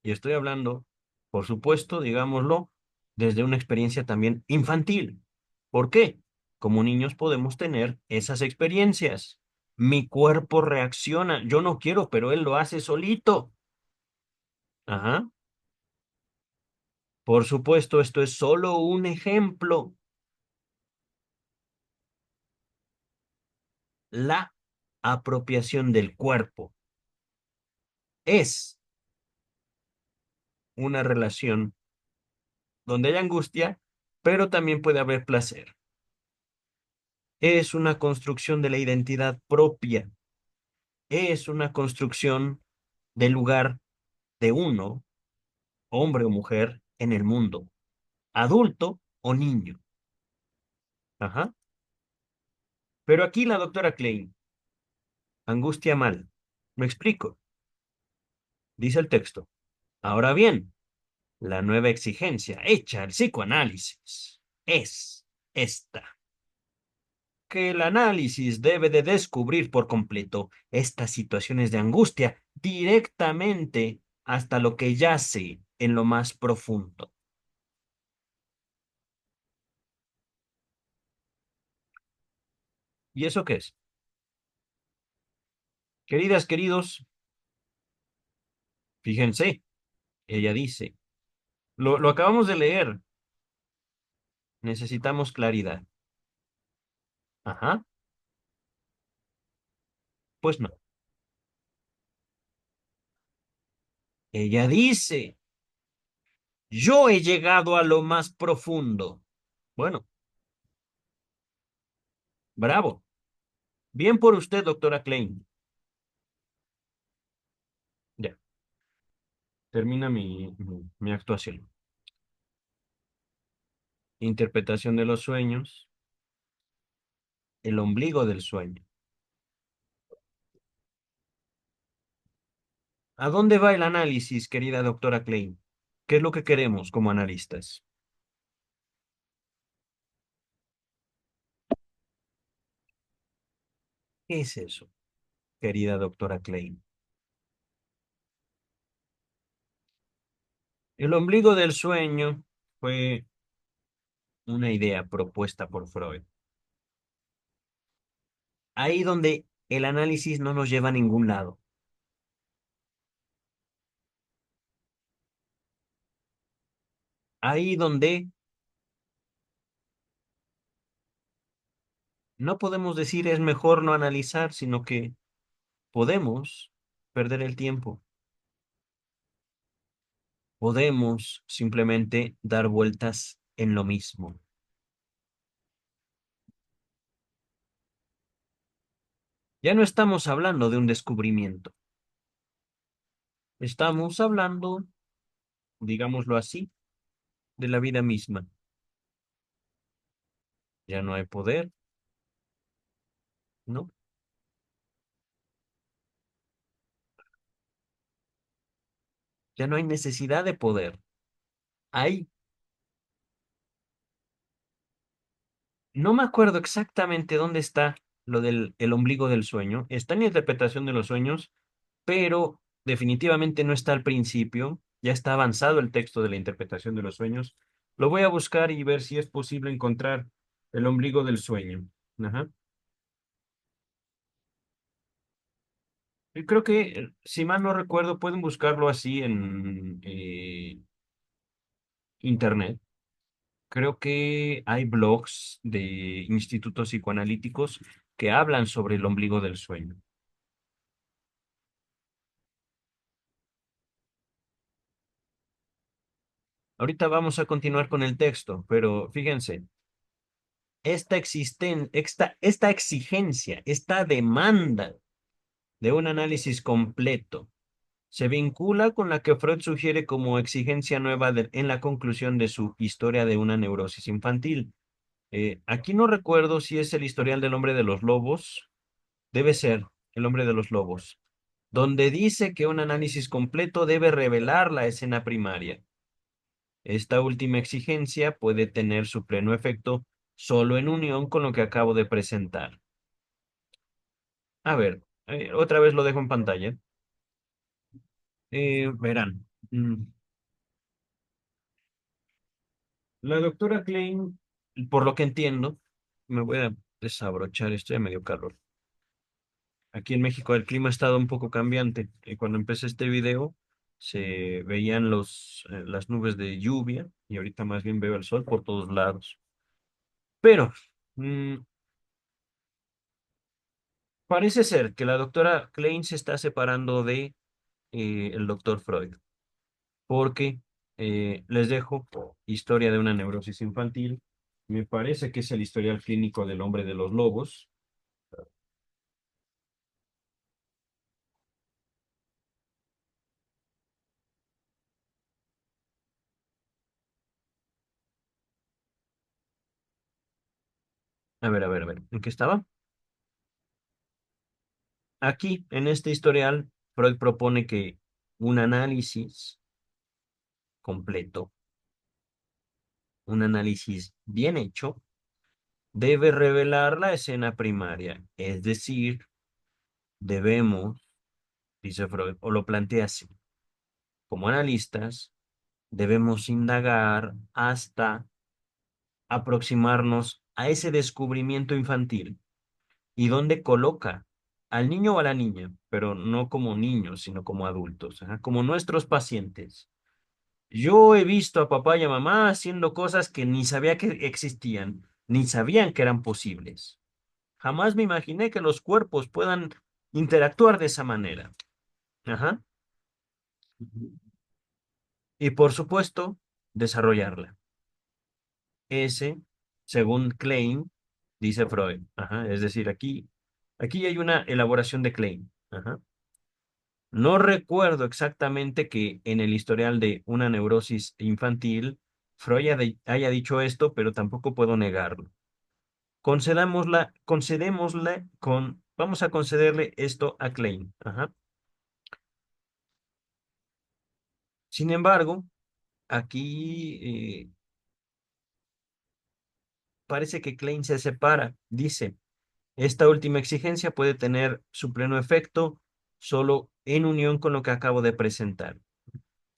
Y estoy hablando, por supuesto, digámoslo, desde una experiencia también infantil. ¿Por qué? Como niños podemos tener esas experiencias. Mi cuerpo reacciona. Yo no quiero, pero él lo hace solito. Ajá. Por supuesto, esto es solo un ejemplo. La apropiación del cuerpo es una relación donde hay angustia, pero también puede haber placer. Es una construcción de la identidad propia, es una construcción del lugar de uno, hombre o mujer, en el mundo, adulto o niño. Ajá. Pero aquí la doctora Klein, angustia mal. Me explico. Dice el texto. Ahora bien, la nueva exigencia hecha al psicoanálisis es esta: que el análisis debe de descubrir por completo estas situaciones de angustia directamente hasta lo que yace en lo más profundo. ¿Y eso qué es? Queridas, queridos, fíjense, ella dice, lo acabamos de leer, necesitamos claridad. Ajá, pues no. Ella dice, yo he llegado a lo más profundo. Bueno, bravo. Bien por usted, doctora Klein. Ya, termina mi actuación. Interpretación de los sueños, el ombligo del sueño. ¿A dónde va el análisis, querida doctora Klein? ¿Qué es lo que queremos como analistas? ¿Qué es eso, querida doctora Klein? El ombligo del sueño Fue una idea propuesta por Freud. Ahí donde el análisis no nos lleva a ningún lado. Ahí donde no podemos decir es mejor no analizar, sino que podemos perder el tiempo. Podemos simplemente dar vueltas en lo mismo. Ya no estamos hablando de un descubrimiento. Estamos hablando, digámoslo así, de la vida misma. Ya no hay poder, ¿no? Ya no hay necesidad de poder. Hay, no me acuerdo exactamente dónde está lo del el ombligo del sueño. Está en la interpretación de los sueños, pero definitivamente no está al principio. Ya está avanzado el texto de la interpretación de los sueños. Lo voy a buscar y ver si es posible encontrar el ombligo del sueño. Ajá. Y creo que, si mal no recuerdo, pueden buscarlo así en internet. Creo que hay blogs de institutos psicoanalíticos que hablan sobre el ombligo del sueño. Ahorita vamos a continuar con el texto, pero fíjense, esta exigencia, esta demanda de un análisis completo se vincula con la que Freud sugiere como exigencia nueva en la conclusión de su historia de una neurosis infantil. Aquí no recuerdo si es el historial del hombre de los lobos, debe ser el hombre de los lobos, donde dice que un análisis completo debe revelar la escena primaria. Esta última exigencia puede tener su pleno efecto solo en unión con lo que acabo de presentar. A ver, otra vez lo dejo en pantalla. Verán, la doctora Klein, por lo que entiendo, me voy a desabrochar, estoy a medio calor. Aquí en México el clima ha estado un poco cambiante. Y cuando empecé este video se veían las nubes de lluvia y ahorita más bien veo el sol por todos lados. Pero mm, parece ser que la doctora Klein se está separando de el doctor Freud, porque les dejo Historia de una neurosis infantil. Me parece que es el historial clínico del hombre de los lobos. A ver, ¿en qué estaba? Aquí, en este historial, Freud propone que un análisis completo, un análisis bien hecho, debe revelar la escena primaria. Es decir, debemos, dice Freud, o lo plantea así, como analistas, debemos indagar hasta aproximarnos a ese descubrimiento infantil y dónde coloca al niño o a la niña, pero no como niños, sino como adultos, ajá, como nuestros pacientes. Yo he visto a papá y a mamá haciendo cosas que ni sabía que existían, ni sabían que eran posibles. Jamás me imaginé que los cuerpos puedan interactuar de esa manera. Ajá. Y por supuesto, desarrollarla. Ese, según Klein, dice Freud. Ajá. Es decir, aquí hay una elaboración de Klein. Ajá. No recuerdo exactamente que en el historial de una neurosis infantil Freud haya dicho esto, pero tampoco puedo negarlo. Vamos a concederle esto a Klein. Ajá. Sin embargo, aquí parece que Klein se separa. Dice, esta última exigencia puede tener su pleno efecto solo en unión con lo que acabo de presentar.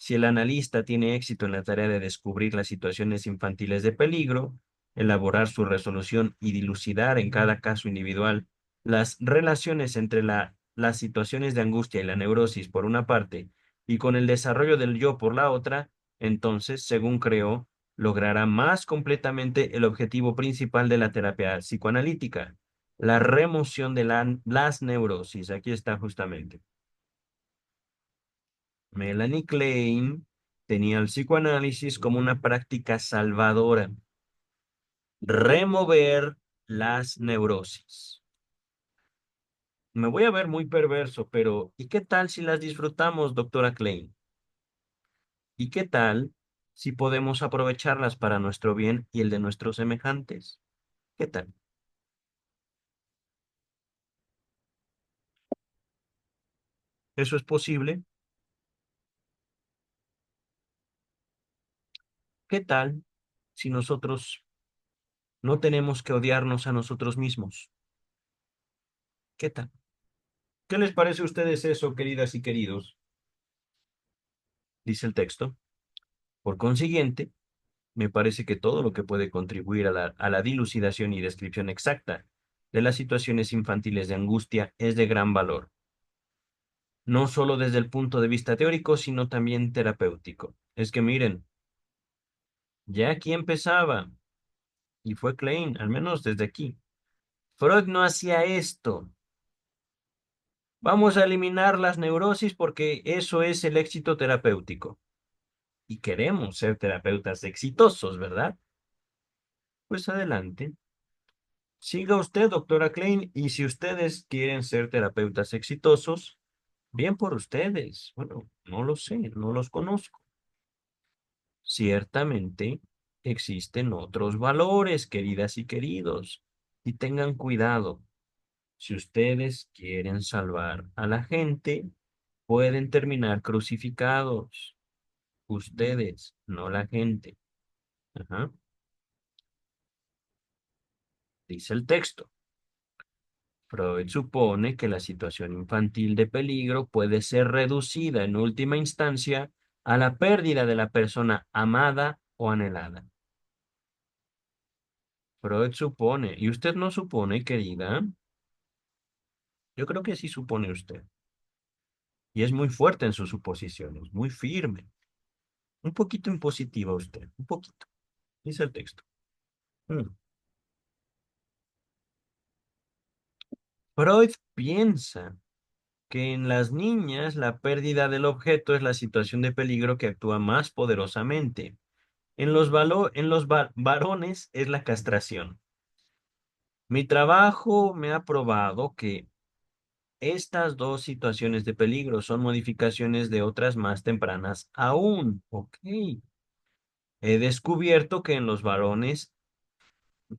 Si el analista tiene éxito en la tarea de descubrir las situaciones infantiles de peligro, elaborar su resolución y dilucidar en cada caso individual las relaciones entre las situaciones de angustia y la neurosis por una parte y con el desarrollo del yo por la otra, entonces, según creo, logrará más completamente el objetivo principal de la terapia psicoanalítica, la remoción de las neurosis. Aquí está justamente. Melanie Klein tenía el psicoanálisis como una práctica salvadora, remover las neurosis. Me voy a ver muy perverso, pero ¿y qué tal si las disfrutamos, doctora Klein? ¿Y qué tal si podemos aprovecharlas para nuestro bien y el de nuestros semejantes? ¿Qué tal? ¿Eso es posible? ¿Qué tal si nosotros no tenemos que odiarnos a nosotros mismos? ¿Qué tal? ¿Qué les parece a ustedes eso, queridas y queridos? Dice el texto. Por consiguiente, me parece que todo lo que puede contribuir a la dilucidación y descripción exacta de las situaciones infantiles de angustia es de gran valor, no solo desde el punto de vista teórico, sino también terapéutico. Es que miren, ya aquí empezaba, y fue Klein, al menos desde aquí. Freud no hacía esto. Vamos a eliminar las neurosis porque eso es el éxito terapéutico. Y queremos ser terapeutas exitosos, ¿verdad? Pues adelante. Siga usted, doctora Klein, y si ustedes quieren ser terapeutas exitosos, bien por ustedes. Bueno, no lo sé, no los conozco. Ciertamente existen otros valores, queridas y queridos, y tengan cuidado. Si ustedes quieren salvar a la gente, pueden terminar crucificados. Ustedes, no la gente. Ajá. Dice el texto. Freud supone que la situación infantil de peligro puede ser reducida en última instancia a la pérdida de la persona amada o anhelada. Freud supone, y usted no supone, querida, yo creo que sí supone usted, y es muy fuerte en sus suposiciones, muy firme, un poquito impositiva usted, un poquito, dice el texto. Mm. Freud piensa que en las niñas la pérdida del objeto es la situación de peligro que actúa más poderosamente. En los varones es la castración. Mi trabajo me ha probado que estas dos situaciones de peligro son modificaciones de otras más tempranas aún. Ok. He descubierto que en los varones,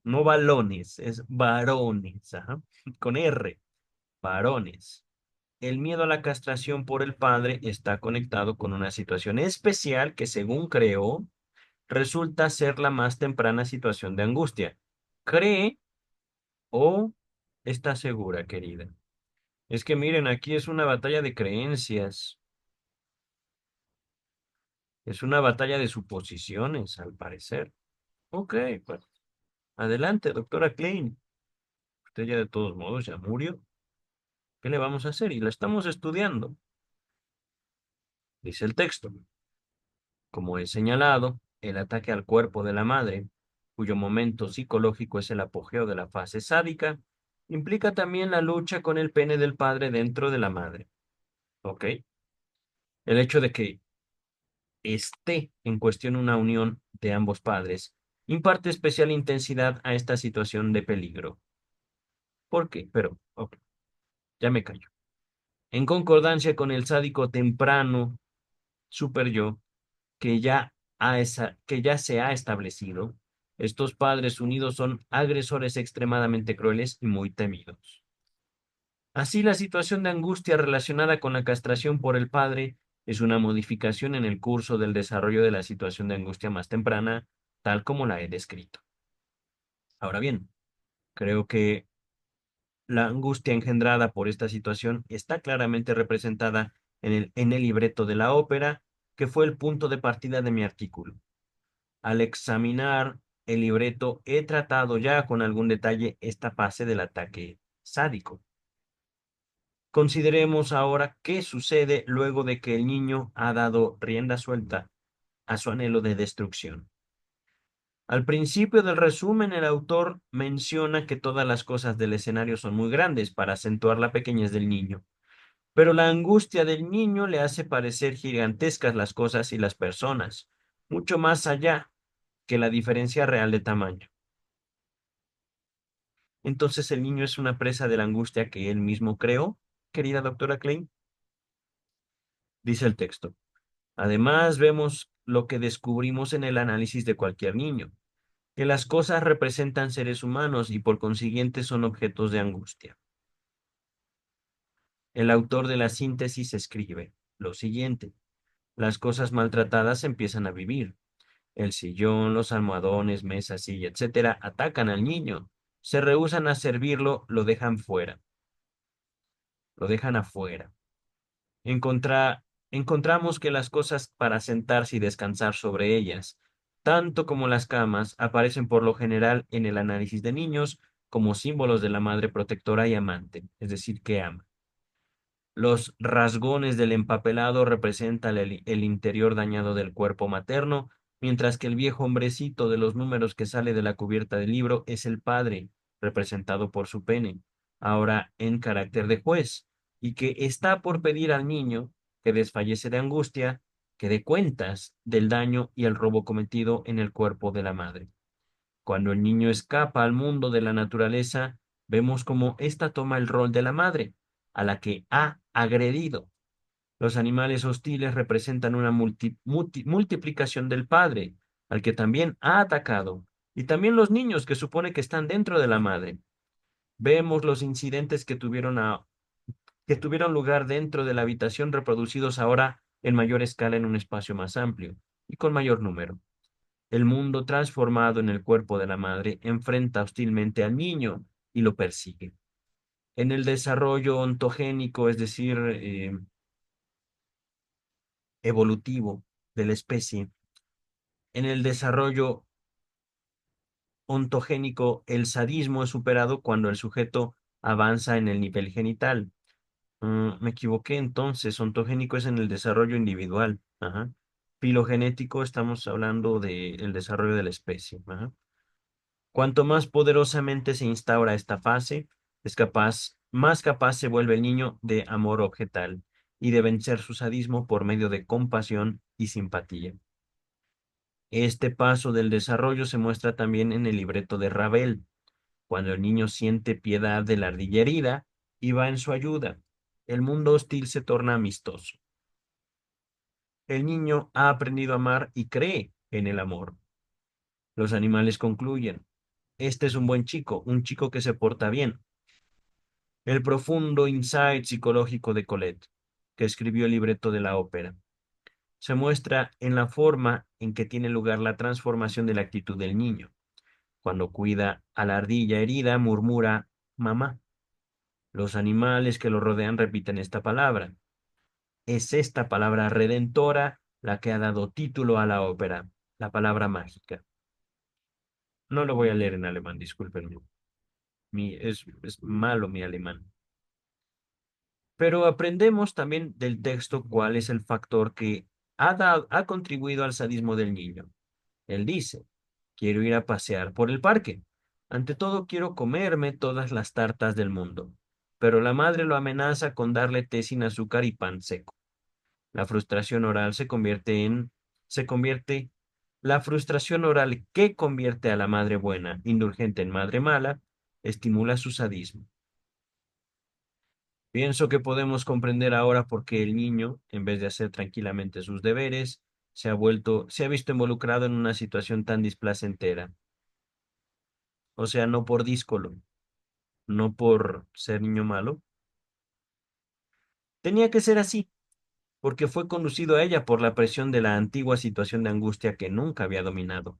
no balones, es varones, ajá, con R, varones. El miedo a la castración por el padre está conectado con una situación especial que, según creo, resulta ser la más temprana situación de angustia. ¿Cree o está segura, querida? Es que miren, aquí es una batalla de creencias, es una batalla de suposiciones, al parecer. Ok, pues adelante, doctora Klein. Usted ya de todos modos ya murió. ¿Qué le vamos a hacer? Y la estamos estudiando. Dice el texto. Como he señalado, el ataque al cuerpo de la madre, cuyo momento psicológico es el apogeo de la fase sádica, implica también la lucha con el pene del padre dentro de la madre. ¿Ok? El hecho de que esté en cuestión una unión de ambos padres imparte especial intensidad a esta situación de peligro. ¿Por qué? Pero, ok, ya me callo. En concordancia con el sádico temprano super yo, que ya se ha establecido, estos padres unidos son agresores extremadamente crueles y muy temidos. Así, la situación de angustia relacionada con la castración por el padre es una modificación en el curso del desarrollo de la situación de angustia más temprana, tal como la he descrito. Ahora bien, creo que la angustia engendrada por esta situación está claramente representada en el libreto de la ópera que fue el punto de partida de mi artículo. Al examinar el libreto, he tratado ya con algún detalle esta fase del ataque sádico. Consideremos ahora qué sucede luego de que el niño ha dado rienda suelta a su anhelo de destrucción. Al principio del resumen, el autor menciona que todas las cosas del escenario son muy grandes para acentuar la pequeñez del niño, pero la angustia del niño le hace parecer gigantescas las cosas y las personas, mucho más allá que la diferencia real de tamaño. Entonces el niño es una presa de la angustia que él mismo creó, querida doctora Klein, dice el texto. Además, vemos lo que descubrimos en el análisis de cualquier niño, que las cosas representan seres humanos y por consiguiente son objetos de angustia. El autor de la síntesis escribe lo siguiente: las cosas maltratadas empiezan a vivir. El sillón, los almohadones, mesas, silla, etcétera, atacan al niño. Se rehúsan a servirlo, lo dejan fuera, lo dejan afuera. Encontramos que las cosas para sentarse y descansar sobre ellas, tanto como las camas, aparecen por lo general en el análisis de niños como símbolos de la madre protectora y amante, es decir, que ama. Los rasgones del empapelado representan el interior dañado del cuerpo materno, mientras que el viejo hombrecito de los números que sale de la cubierta del libro es el padre, representado por su pene, ahora en carácter de juez, y que está por pedir al niño, que desfallece de angustia, que dé cuentas del daño y el robo cometido en el cuerpo de la madre. Cuando el niño escapa al mundo de la naturaleza, vemos cómo ésta toma el rol de la madre, a la que ha agredido. Los animales hostiles representan una multiplicación del padre, al que también ha atacado, y también los niños que supone que están dentro de la madre. Vemos los incidentes que tuvieron lugar dentro de la habitación reproducidos ahora en mayor escala en un espacio más amplio y con mayor número. El mundo transformado en el cuerpo de la madre enfrenta hostilmente al niño y lo persigue. En el desarrollo ontogénico, es decir, evolutivo de la especie, en el desarrollo ontogénico, el sadismo es superado cuando el sujeto avanza en el nivel genital. Me equivoqué entonces, ontogénico es en el desarrollo individual. Ajá. Filogenético, estamos hablando del desarrollo de la especie. Ajá. Cuanto más poderosamente se instaura esta fase, más capaz se vuelve el niño de amor objetal y de vencer su sadismo por medio de compasión y simpatía. Este paso del desarrollo se muestra también en el libreto de Ravel, cuando el niño siente piedad de la ardilla herida y va en su ayuda. El mundo hostil se torna amistoso. El niño ha aprendido a amar y cree en el amor. Los animales concluyen: este es un buen chico, un chico que se porta bien. El profundo insight psicológico de Colette, que escribió el libreto de la ópera, se muestra en la forma en que tiene lugar la transformación de la actitud del niño. Cuando cuida a la ardilla herida, murmura mamá. Los animales que lo rodean repiten esta palabra. Es esta palabra redentora la que ha dado título a la ópera, la palabra mágica. No lo voy a leer en alemán, discúlpenme. Es malo mi alemán. Pero aprendemos también del texto cuál es el factor que ha contribuido al sadismo del niño. Él dice: quiero ir a pasear por el parque. Ante todo, quiero comerme todas las tartas del mundo. Pero la madre lo amenaza con darle té sin azúcar y pan seco. La frustración oral se convierte, la frustración oral que convierte a la madre buena, indulgente en madre mala, estimula su sadismo. Pienso que podemos comprender ahora por qué el niño, en vez de hacer tranquilamente sus deberes, se ha visto involucrado en una situación tan displacentera. O sea, no por díscolo, no por ser niño malo. Tenía que ser así, porque fue conducido a ella por la presión de la antigua situación de angustia que nunca había dominado.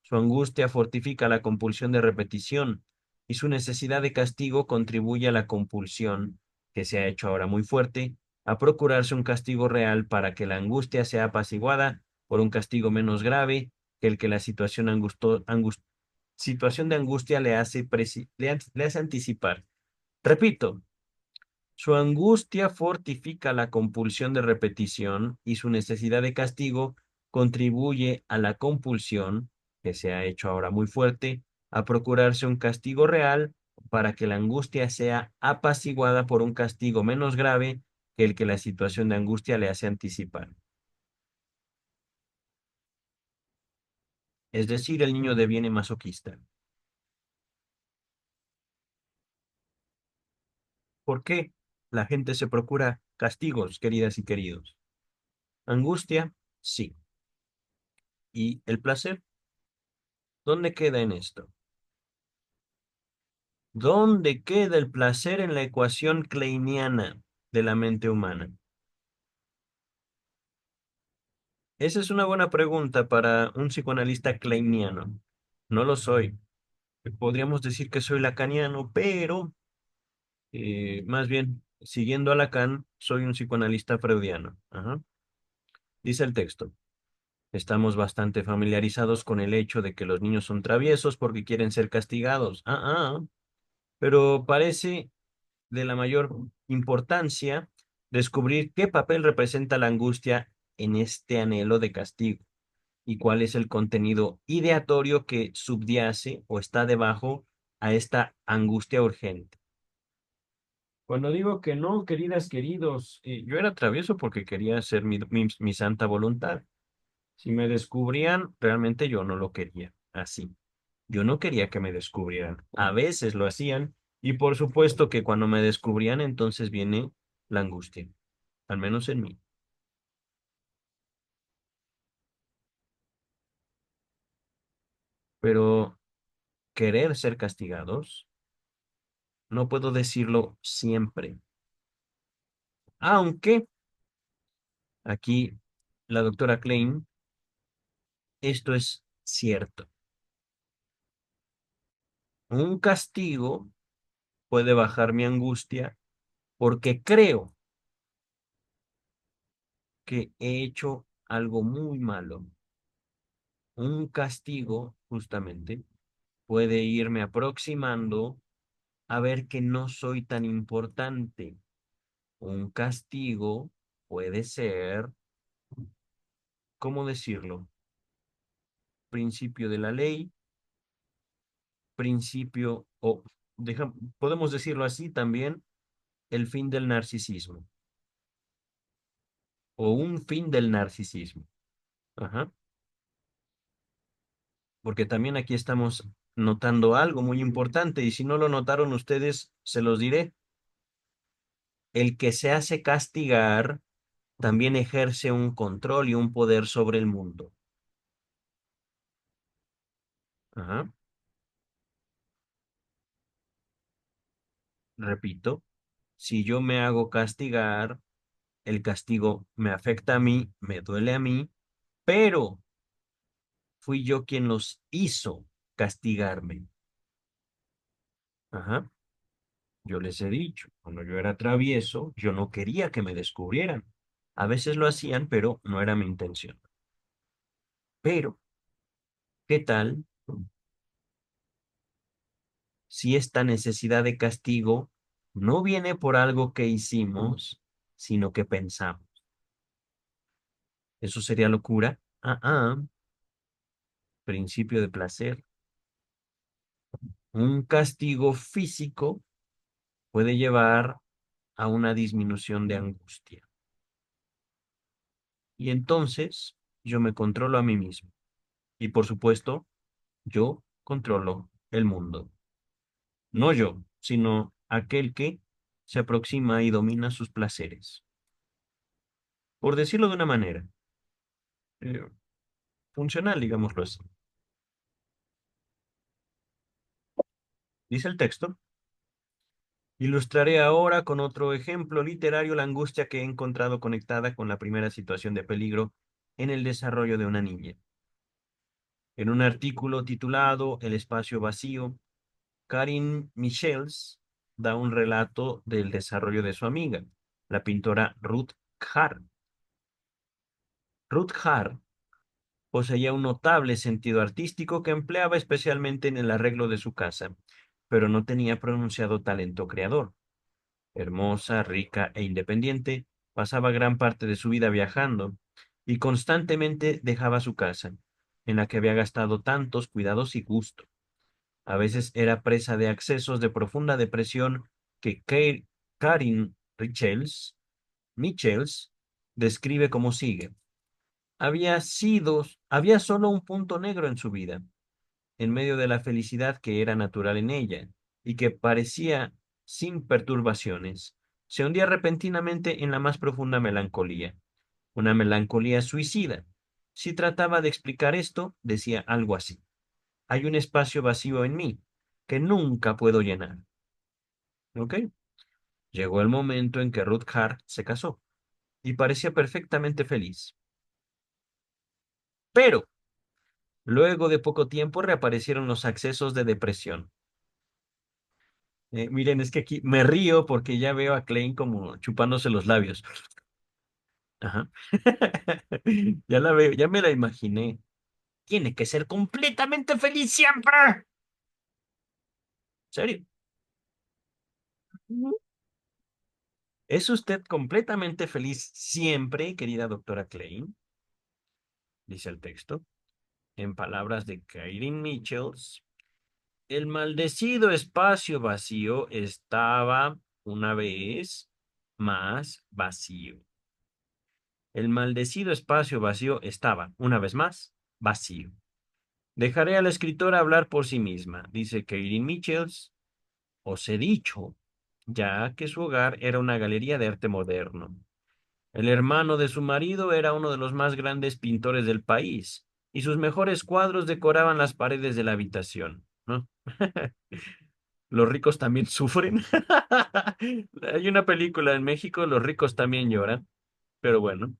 Su angustia fortifica la compulsión de repetición y su necesidad de castigo contribuye a la compulsión, que se ha hecho ahora muy fuerte, a procurarse un castigo real para que la angustia sea apaciguada por un castigo menos grave que el que la situación de angustia le hace anticipar. Repito, su angustia fortifica la compulsión de repetición y su necesidad de castigo contribuye a la compulsión, que se ha hecho ahora muy fuerte, a procurarse un castigo real para que la angustia sea apaciguada por un castigo menos grave que el que la situación de angustia le hace anticipar. Es decir, el niño deviene masoquista. ¿Por qué la gente se procura castigos, queridas y queridos? Angustia, sí. ¿Y el placer? ¿Dónde queda en esto? ¿Dónde queda el placer en la ecuación kleiniana de la mente humana? Esa es una buena pregunta para un psicoanalista kleiniano. No lo soy. Podríamos decir que soy lacaniano, pero más bien, siguiendo a Lacan, soy un psicoanalista freudiano. Ajá. Dice el texto. Estamos bastante familiarizados con el hecho de que los niños son traviesos porque quieren ser castigados. Pero parece de la mayor importancia descubrir qué papel representa la angustia en este anhelo de castigo y cuál es el contenido ideatorio que subyace o está debajo a esta angustia urgente. Cuando digo que no, queridas, queridos, yo era travieso porque quería hacer mi santa voluntad. Si me descubrían, realmente yo no lo quería así. Yo no quería que me descubrieran. A veces lo hacían y por supuesto que cuando me descubrían, entonces viene la angustia, al menos en mí. Pero querer ser castigados, no puedo decirlo siempre. Aunque aquí la doctora Klein, esto es cierto. Un castigo puede bajar mi angustia porque creo que he hecho algo muy malo. Un castigo, justamente, puede irme aproximando a ver que no soy tan importante. Un castigo puede ser, ¿cómo decirlo? Principio de la ley, principio, o podemos decirlo así también, el fin del narcisismo, o un fin del narcisismo. Ajá. Porque también aquí estamos notando algo muy importante, y si no lo notaron ustedes, se los diré. El que se hace castigar también ejerce un control y un poder sobre el mundo. Ajá. Repito, si yo me hago castigar, el castigo me afecta a mí, me duele a mí, pero fui yo quien los hizo castigarme. Ajá. Yo les he dicho, cuando yo era travieso, yo no quería que me descubrieran. A veces lo hacían, pero no era mi intención. Pero, ¿qué tal si esta necesidad de castigo no viene por algo que hicimos, sino que pensamos? ¿Eso sería locura? Principio de placer. Un castigo físico puede llevar a una disminución de angustia. Y entonces yo me controlo a mí mismo. Y por supuesto, yo controlo el mundo. No yo, sino aquel que se aproxima y domina sus placeres. Por decirlo de una manera, eh, funcional, digámoslo así. Dice el texto. Ilustraré ahora con otro ejemplo literario la angustia que he encontrado conectada con la primera situación de peligro en el desarrollo de una niña. En un artículo titulado El espacio vacío, Karin Michels da un relato del desarrollo de su amiga. la pintora Ruth Haar. Ruth Haar poseía un notable sentido artístico que empleaba especialmente en el arreglo de su casa, pero no tenía pronunciado talento creador. Hermosa, rica e independiente, pasaba gran parte de su vida viajando y constantemente dejaba su casa, en la que había gastado tantos cuidados y gusto. A veces era presa de accesos de profunda depresión que Karin Michels describe como sigue. Había solo un punto negro en su vida, en medio de la felicidad que era natural en ella y que parecía sin perturbaciones. Se hundía repentinamente en la más profunda melancolía, una melancolía suicida. Si trataba de explicar esto, decía algo así. Hay un espacio vacío en mí que nunca puedo llenar. ¿Ok? Llegó el momento en que Ruth Hart se casó y parecía perfectamente feliz. Pero luego de poco tiempo reaparecieron los accesos de depresión. Miren, es que aquí me río porque ya veo a Klein como chupándose los labios. Ajá. Ya la veo, ya me la imaginé. Tiene que ser completamente feliz siempre. ¿En serio? ¿Es usted completamente feliz siempre, querida doctora Klein? Dice el texto. En palabras de Kairin Michels, el maldecido espacio vacío estaba una vez más vacío. El maldecido espacio vacío estaba, una vez más, vacío. Dejaré a la escritora hablar por sí misma, dice Kairin Michels. Os he dicho, ya que su hogar era una galería de arte moderno. El hermano de su marido era uno de los más grandes pintores del país, y sus mejores cuadros decoraban las paredes de la habitación, ¿no? Los ricos también sufren. Hay una película en México, Los ricos también lloran, pero bueno.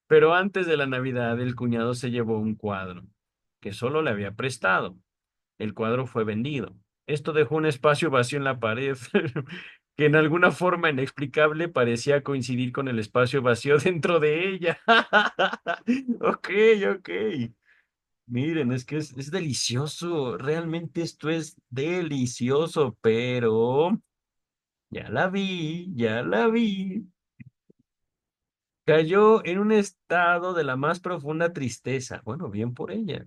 Pero antes de la Navidad, el cuñado se llevó un cuadro que solo le había prestado. El cuadro fue vendido. Esto dejó un espacio vacío en la pared que en alguna forma inexplicable parecía coincidir con el espacio vacío dentro de ella. Ok, ok. Miren, es que es delicioso. Realmente esto es delicioso, pero ya la vi, ya la vi. Cayó en un estado de la más profunda tristeza. Bueno, bien por ella.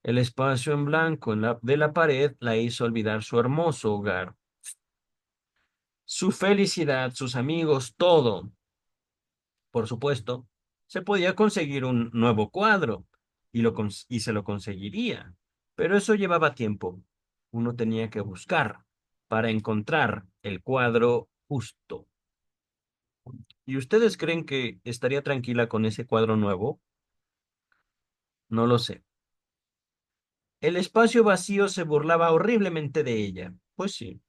El espacio en blanco de la pared la hizo olvidar su hermoso hogar, su felicidad, sus amigos, todo. Por supuesto, se podía conseguir un nuevo cuadro y se lo conseguiría, pero eso llevaba tiempo. Uno tenía que buscar para encontrar el cuadro justo. ¿Y ustedes creen que estaría tranquila con ese cuadro nuevo? No lo sé. El espacio vacío se burlaba horriblemente de ella. Pues sí.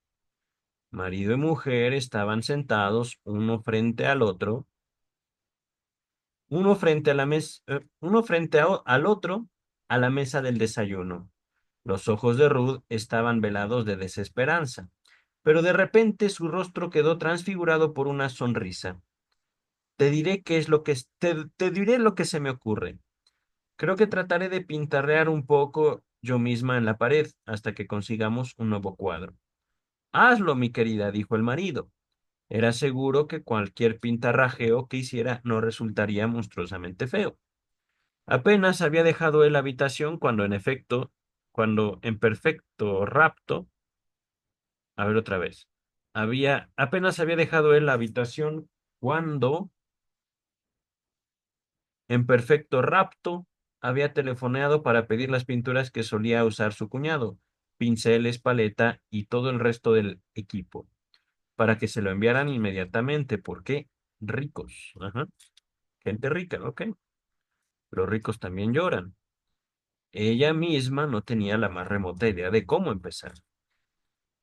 Marido y mujer estaban sentados uno frente a la mesa, uno frente al otro a la mesa del desayuno. Los ojos de Ruth estaban velados de desesperanza, pero de repente su rostro quedó transfigurado por una sonrisa. Te diré qué es lo que te diré lo que se me ocurre. Creo que trataré de pintarrear un poco yo misma en la pared hasta que consigamos un nuevo cuadro. Hazlo, mi querida, dijo el marido. Era seguro que cualquier pintarrajeo que hiciera no resultaría monstruosamente feo. Apenas había dejado él la habitación cuando en perfecto rapto, a ver otra vez, apenas había dejado él la habitación cuando, en perfecto rapto, había telefoneado para pedir las pinturas que solía usar su cuñado, pinceles, paleta y todo el resto del equipo, para que se lo enviaran inmediatamente, porque ricos, ajá, gente rica, ¿ok? Los ricos también lloran. Ella misma no tenía la más remota idea de cómo empezar.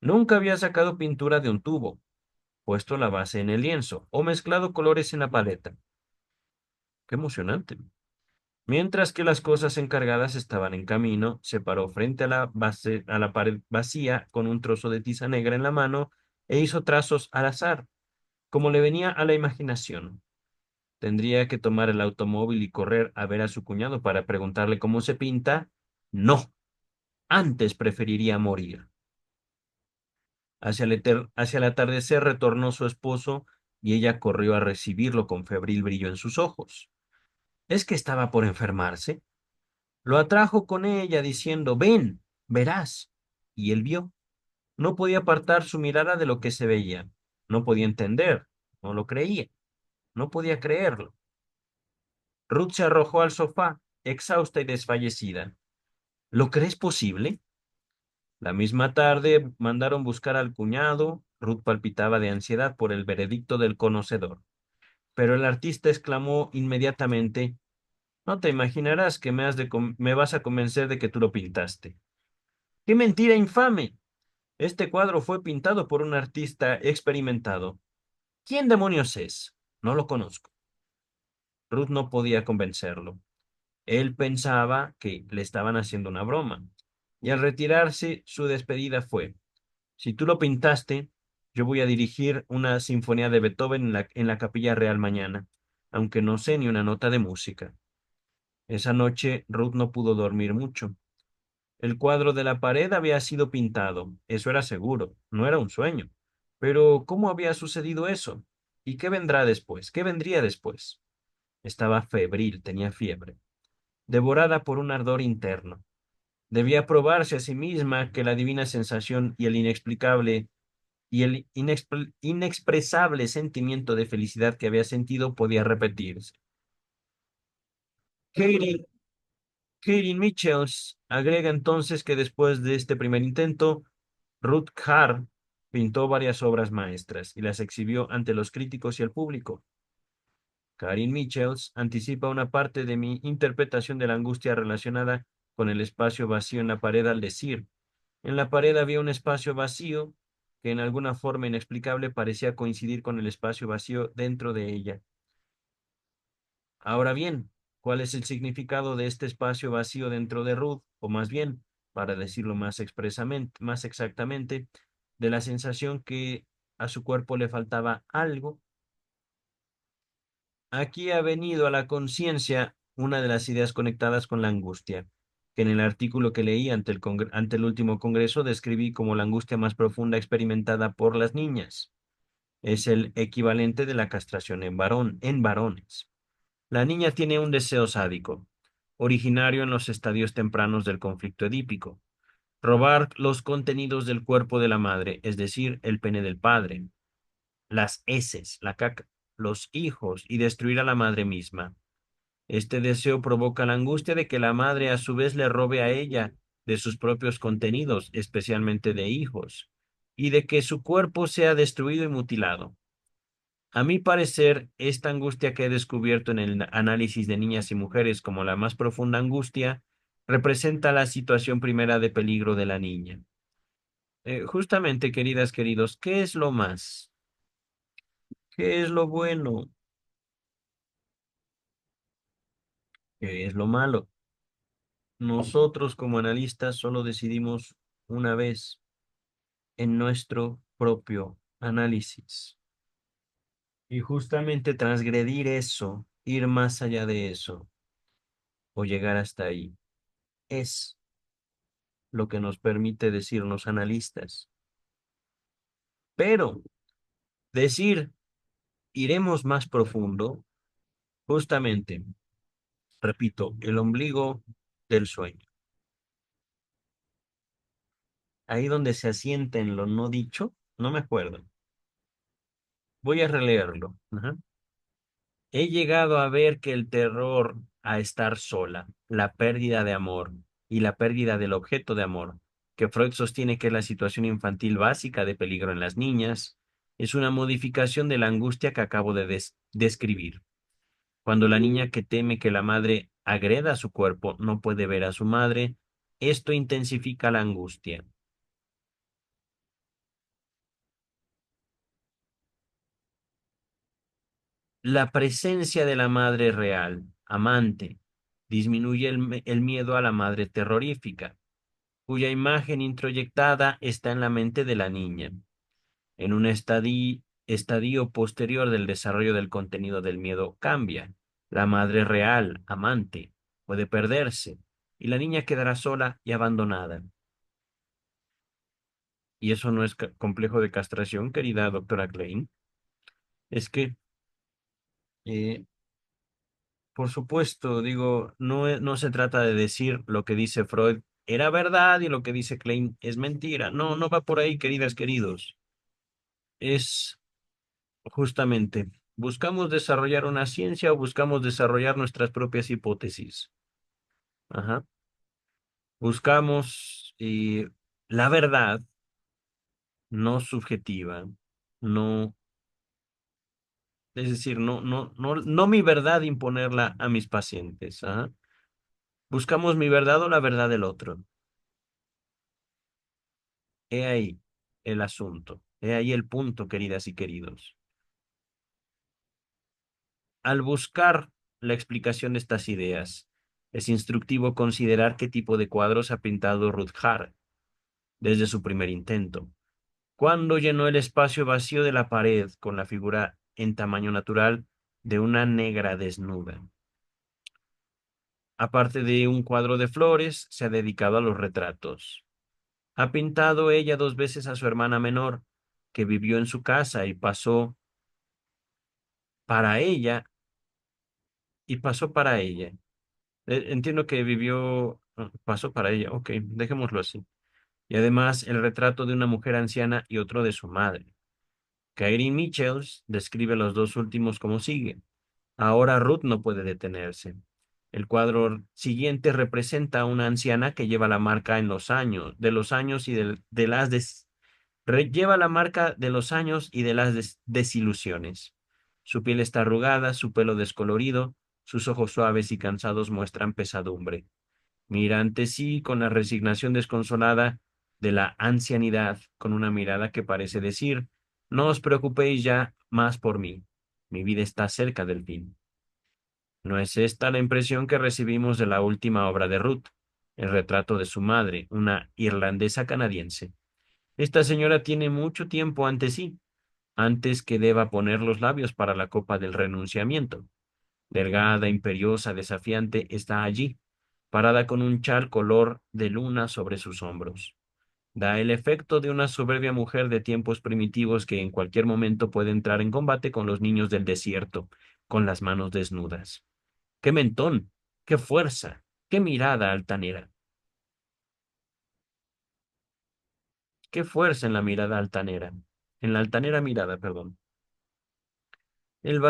Nunca había sacado pintura de un tubo, puesto la base en el lienzo o mezclado colores en la paleta. Qué emocionante. Mientras que las cosas encargadas estaban en camino, se paró frente a la pared vacía con un trozo de tiza negra en la mano e hizo trazos al azar. como le venía a la imaginación. ¿Tendría que tomar el automóvil y correr a ver a su cuñado para preguntarle cómo se pinta? No, antes preferiría morir. Hacia el atardecer retornó su esposo y ella corrió a recibirlo con febril brillo en sus ojos. ¿Es que estaba por enfermarse? Lo atrajo con ella diciendo, ven, verás. Y él vio. No podía apartar su mirada de lo que se veía. No podía entender. No lo creía. No podía creerlo. Ruth se arrojó al sofá, exhausta y desfallecida. ¿Lo crees posible? La misma tarde mandaron buscar al cuñado. Ruth palpitaba de ansiedad por el veredicto del conocedor. Pero el artista exclamó inmediatamente, no te imaginarás que me vas a convencer de que tú lo pintaste. ¡Qué mentira infame! Este cuadro fue pintado por un artista experimentado. ¿Quién demonios es? No lo conozco. Ruth no podía convencerlo. Él pensaba que le estaban haciendo una broma. Y al retirarse, su despedida fue, si tú lo pintaste, yo voy a dirigir una sinfonía de Beethoven en la Capilla Real mañana, aunque no sé ni una nota de música. Esa noche Ruth no pudo dormir mucho. El cuadro de la pared había sido pintado, eso era seguro, no era un sueño. Pero ¿cómo había sucedido eso? ¿Y qué vendrá después? ¿Qué vendría después? Estaba febril, tenía fiebre, devorada por un ardor interno. Debía probarse a sí misma que la divina sensación y el inexplicable y el inexpresable sentimiento de felicidad que había sentido podía repetirse. Katie, Katie Michels agrega entonces que después de este primer intento, Ruth Carr pintó varias obras maestras y las exhibió ante los críticos y el público. Karin Michels anticipa una parte de mi interpretación de la angustia relacionada con el espacio vacío en la pared al decir, en la pared había un espacio vacío que en alguna forma inexplicable parecía coincidir con el espacio vacío dentro de ella. Ahora bien, ¿cuál es el significado de este espacio vacío dentro de Ruth? O más bien, para decirlo más expresamente, más exactamente, de la sensación que a su cuerpo le faltaba algo. Aquí ha venido a la conciencia una de las ideas conectadas con la angustia, que en el artículo que leí ante el último congreso describí como la angustia más profunda experimentada por las niñas. Es el equivalente de la castración en varones. La niña tiene un deseo sádico, originario en los estadios tempranos del conflicto edípico. Robar los contenidos del cuerpo de la madre, es decir, el pene del padre, las heces, la caca, los hijos y destruir a la madre misma. Este deseo provoca la angustia de que la madre a su vez le robe a ella de sus propios contenidos, especialmente de hijos, y de que su cuerpo sea destruido y mutilado. A mi parecer, esta angustia que he descubierto en el análisis de niñas y mujeres como la más profunda angustia, representa la situación primera de peligro de la niña. Justamente, queridas, queridos, ¿qué es lo más? ¿Qué es lo bueno? ¿Qué es lo malo? Nosotros como analistas solo decidimos una vez en nuestro propio análisis. Y justamente transgredir eso, ir más allá de eso o llegar hasta ahí, es lo que nos permite decirnos analistas. Pero decir, iremos más profundo, justamente, repito, el ombligo del sueño. Ahí donde se asienta en lo no dicho, no me acuerdo. Voy a releerlo. Ajá. He llegado a ver que el terror a estar sola, la pérdida de amor y la pérdida del objeto de amor, que Freud sostiene que es la situación infantil básica de peligro en las niñas, es una modificación de la angustia que acabo de describir. Cuando la niña que teme que la madre agreda a su cuerpo no puede ver a su madre, esto intensifica la angustia. La presencia de la madre real, amante, disminuye el miedo a la madre terrorífica, cuya imagen introyectada está en la mente de la niña. En un estadio, estadio posterior del desarrollo del contenido del miedo cambia. La madre real, amante, puede perderse y la niña quedará sola y abandonada. Y eso no es complejo de castración, querida doctora Klein. Es que, eh, por supuesto, digo, no, no se trata de decir lo que dice Freud era verdad y lo que dice Klein es mentira. No, no va por ahí, queridas, queridos. Es justamente, ¿buscamos desarrollar una ciencia o buscamos desarrollar nuestras propias hipótesis? Ajá. Buscamos la verdad, no subjetiva, no, es decir, no mi verdad imponerla a mis pacientes. Ajá. Buscamos mi verdad o la verdad del otro. He ahí el asunto. He ahí el punto, queridas y queridos. Al buscar la explicación de estas ideas, es instructivo considerar qué tipo de cuadros ha pintado Ruth Hart desde su primer intento. Cuando llenó el espacio vacío de la pared con la figura en tamaño natural de una negra desnuda. Aparte de un cuadro de flores, se ha dedicado a los retratos. Ha pintado ella dos veces a su hermana menor, que vivió en su casa para ella, y pasó para ella. Entiendo que pasó para ella, ok, dejémoslo así. Y además el retrato de una mujer anciana y otro de su madre. Kairi Michels describe los dos últimos como sigue. Ahora Ruth no puede detenerse. El cuadro siguiente representa a una anciana que lleva la marca en los años, de los años y de las lleva la marca de los años y de las desilusiones. Su piel está arrugada, su pelo descolorido, sus ojos suaves y cansados muestran pesadumbre. Mira ante sí con la resignación desconsolada de la ancianidad, con una mirada que parece decir, no os preocupéis ya más por mí. Mi vida está cerca del fin. ¿No es esta la impresión que recibimos de la última obra de Ruth, el retrato de su madre, una irlandesa canadiense? Esta señora tiene mucho tiempo ante sí, antes que deba poner los labios para la copa del renunciamiento. Delgada, imperiosa, desafiante, está allí, parada con un chal color de luna sobre sus hombros. Da el efecto de una soberbia mujer de tiempos primitivos que en cualquier momento puede entrar en combate con los niños del desierto, con las manos desnudas. ¡Qué mentón! ¡Qué fuerza! ¡Qué mirada altanera! ¡Qué fuerza en la mirada altanera! En la altanera mirada, perdón. El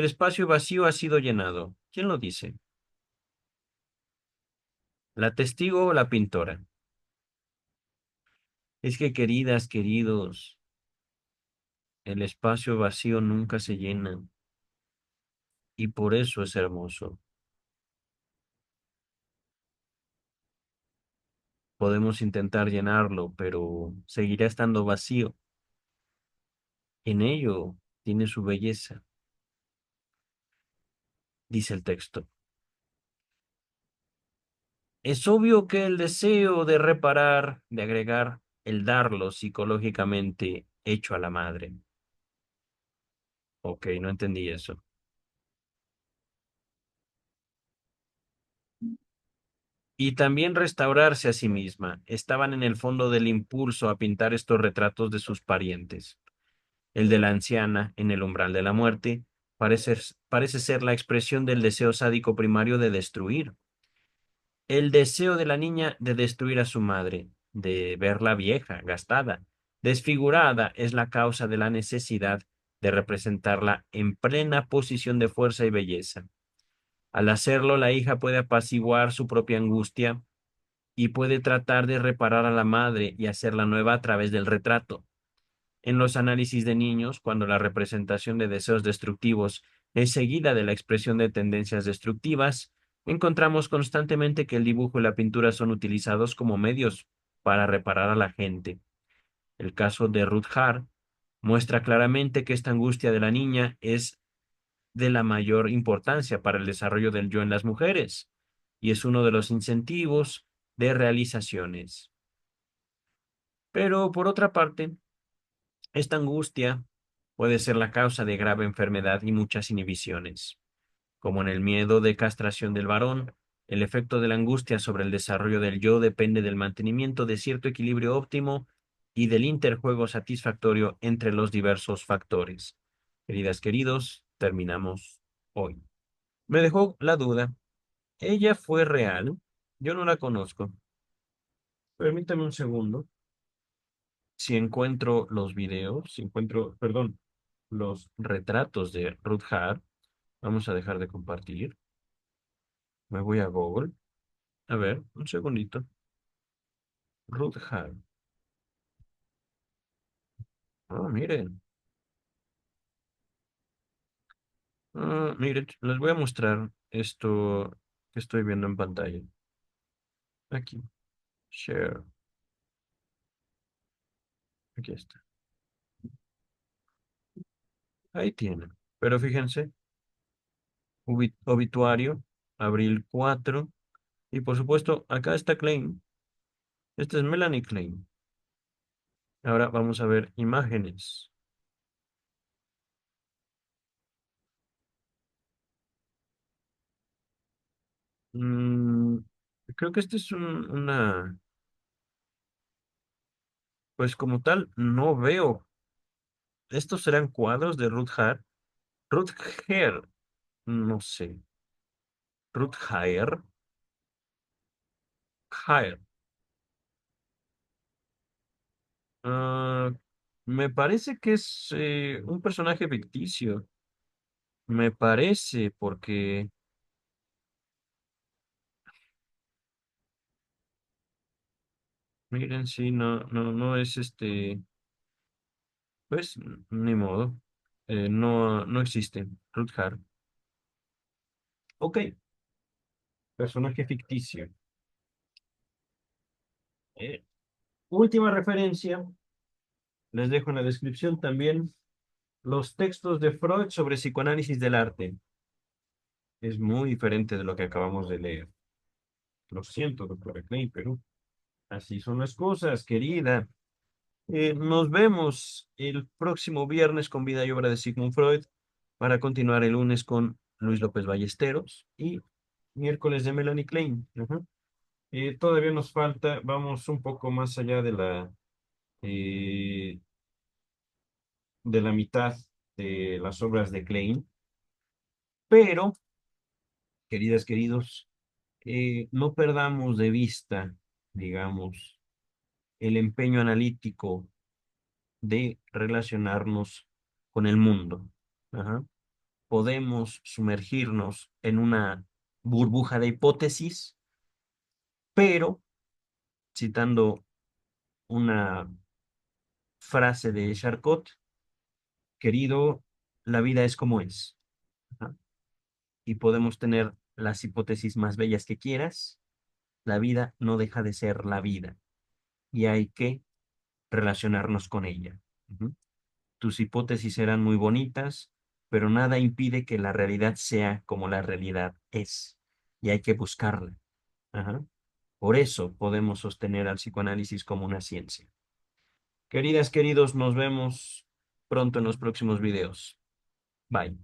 espacio vacío ha sido llenado. ¿Quién lo dice? ¿La testigo o la pintora? Es que, queridas, queridos, el espacio vacío nunca se llena y por eso es hermoso. Podemos intentar llenarlo, pero seguirá estando vacío. En ello tiene su belleza, dice el texto. Es obvio que el deseo de reparar, de agregar, el darlo psicológicamente hecho a la madre. Ok, no entendí eso. Y también restaurarse a sí misma. Estaban en el fondo del impulso a pintar estos retratos de sus parientes. El de la anciana, en el umbral de la muerte, parece ser la expresión del deseo sádico primario de destruir. El deseo de la niña de destruir a su madre, de verla vieja, gastada, desfigurada, es la causa de la necesidad de representarla en plena posición de fuerza y belleza. Al hacerlo, la hija puede apaciguar su propia angustia y puede tratar de reparar a la madre y hacerla nueva a través del retrato. En los análisis de niños, cuando la representación de deseos destructivos es seguida de la expresión de tendencias destructivas, encontramos constantemente que el dibujo y la pintura son utilizados como medios para reparar a la gente. El caso de Ruth Hart muestra claramente que esta angustia de la niña es de la mayor importancia para el desarrollo del yo en las mujeres y es uno de los incentivos de realizaciones. Pero por otra parte, esta angustia Puede ser la causa de grave enfermedad y muchas inhibiciones, como en el miedo de castración del varón. El efecto de la angustia sobre el desarrollo del yo depende del mantenimiento de cierto equilibrio óptimo y del interjuego satisfactorio entre los diversos factores. Queridas, queridos, terminamos hoy. Me dejó la duda. ¿Ella fue real? Yo no la conozco. Permítame un segundo. Si encuentro los videos, si encuentro, perdón, los retratos de Ruth Hart, vamos a dejar de compartir. Me voy a Google. A ver, un segundito. Ruth Hart. Ah, miren. Ah, miren, les voy a mostrar esto que estoy viendo en pantalla. Aquí. Share. Aquí está. Ahí tienen. Pero fíjense, obituario, abril 4. Y por supuesto, acá está Klein. Esta es Melanie Klein. Ahora vamos a ver imágenes. Mm, creo que este es pues como tal, no veo. ¿Estos serán cuadros de Ruth Hart? Ruth Hare, no sé. Ruth Hare, Hare. Ah, me parece que es un personaje ficticio. Me parece, porque, miren, sí, no es pues, ni modo. No existe. Ruth Hare. Ok, personaje ficticio. Eh, última referencia, les dejo en la descripción también los textos de Freud sobre psicoanálisis del arte. Es muy diferente de lo que acabamos de leer. Lo siento, doctora Klein, pero así son las cosas, querida. Nos vemos el próximo viernes con Vida y Obra de Sigmund Freud para continuar el lunes con Luis López Ballesteros y miércoles de Melanie Klein. Ujú. Todavía nos falta, vamos un poco más allá eh, de la mitad de las obras de Klein, pero, queridas, queridos, no perdamos de vista, digamos, el empeño analítico de relacionarnos con el mundo. Ajá. Podemos sumergirnos en una burbuja de hipótesis, pero, citando una frase de Charcot, querido, la vida es como es. Ajá. Y podemos tener las hipótesis más bellas que quieras, la vida no deja de ser la vida y hay que relacionarnos con ella. Ujú. Tus hipótesis serán muy bonitas, pero nada impide que la realidad sea como la realidad es y hay que buscarla. Ajá. Por eso podemos sostener al psicoanálisis como una ciencia. Queridas, queridos, nos vemos pronto en los próximos videos. Bye.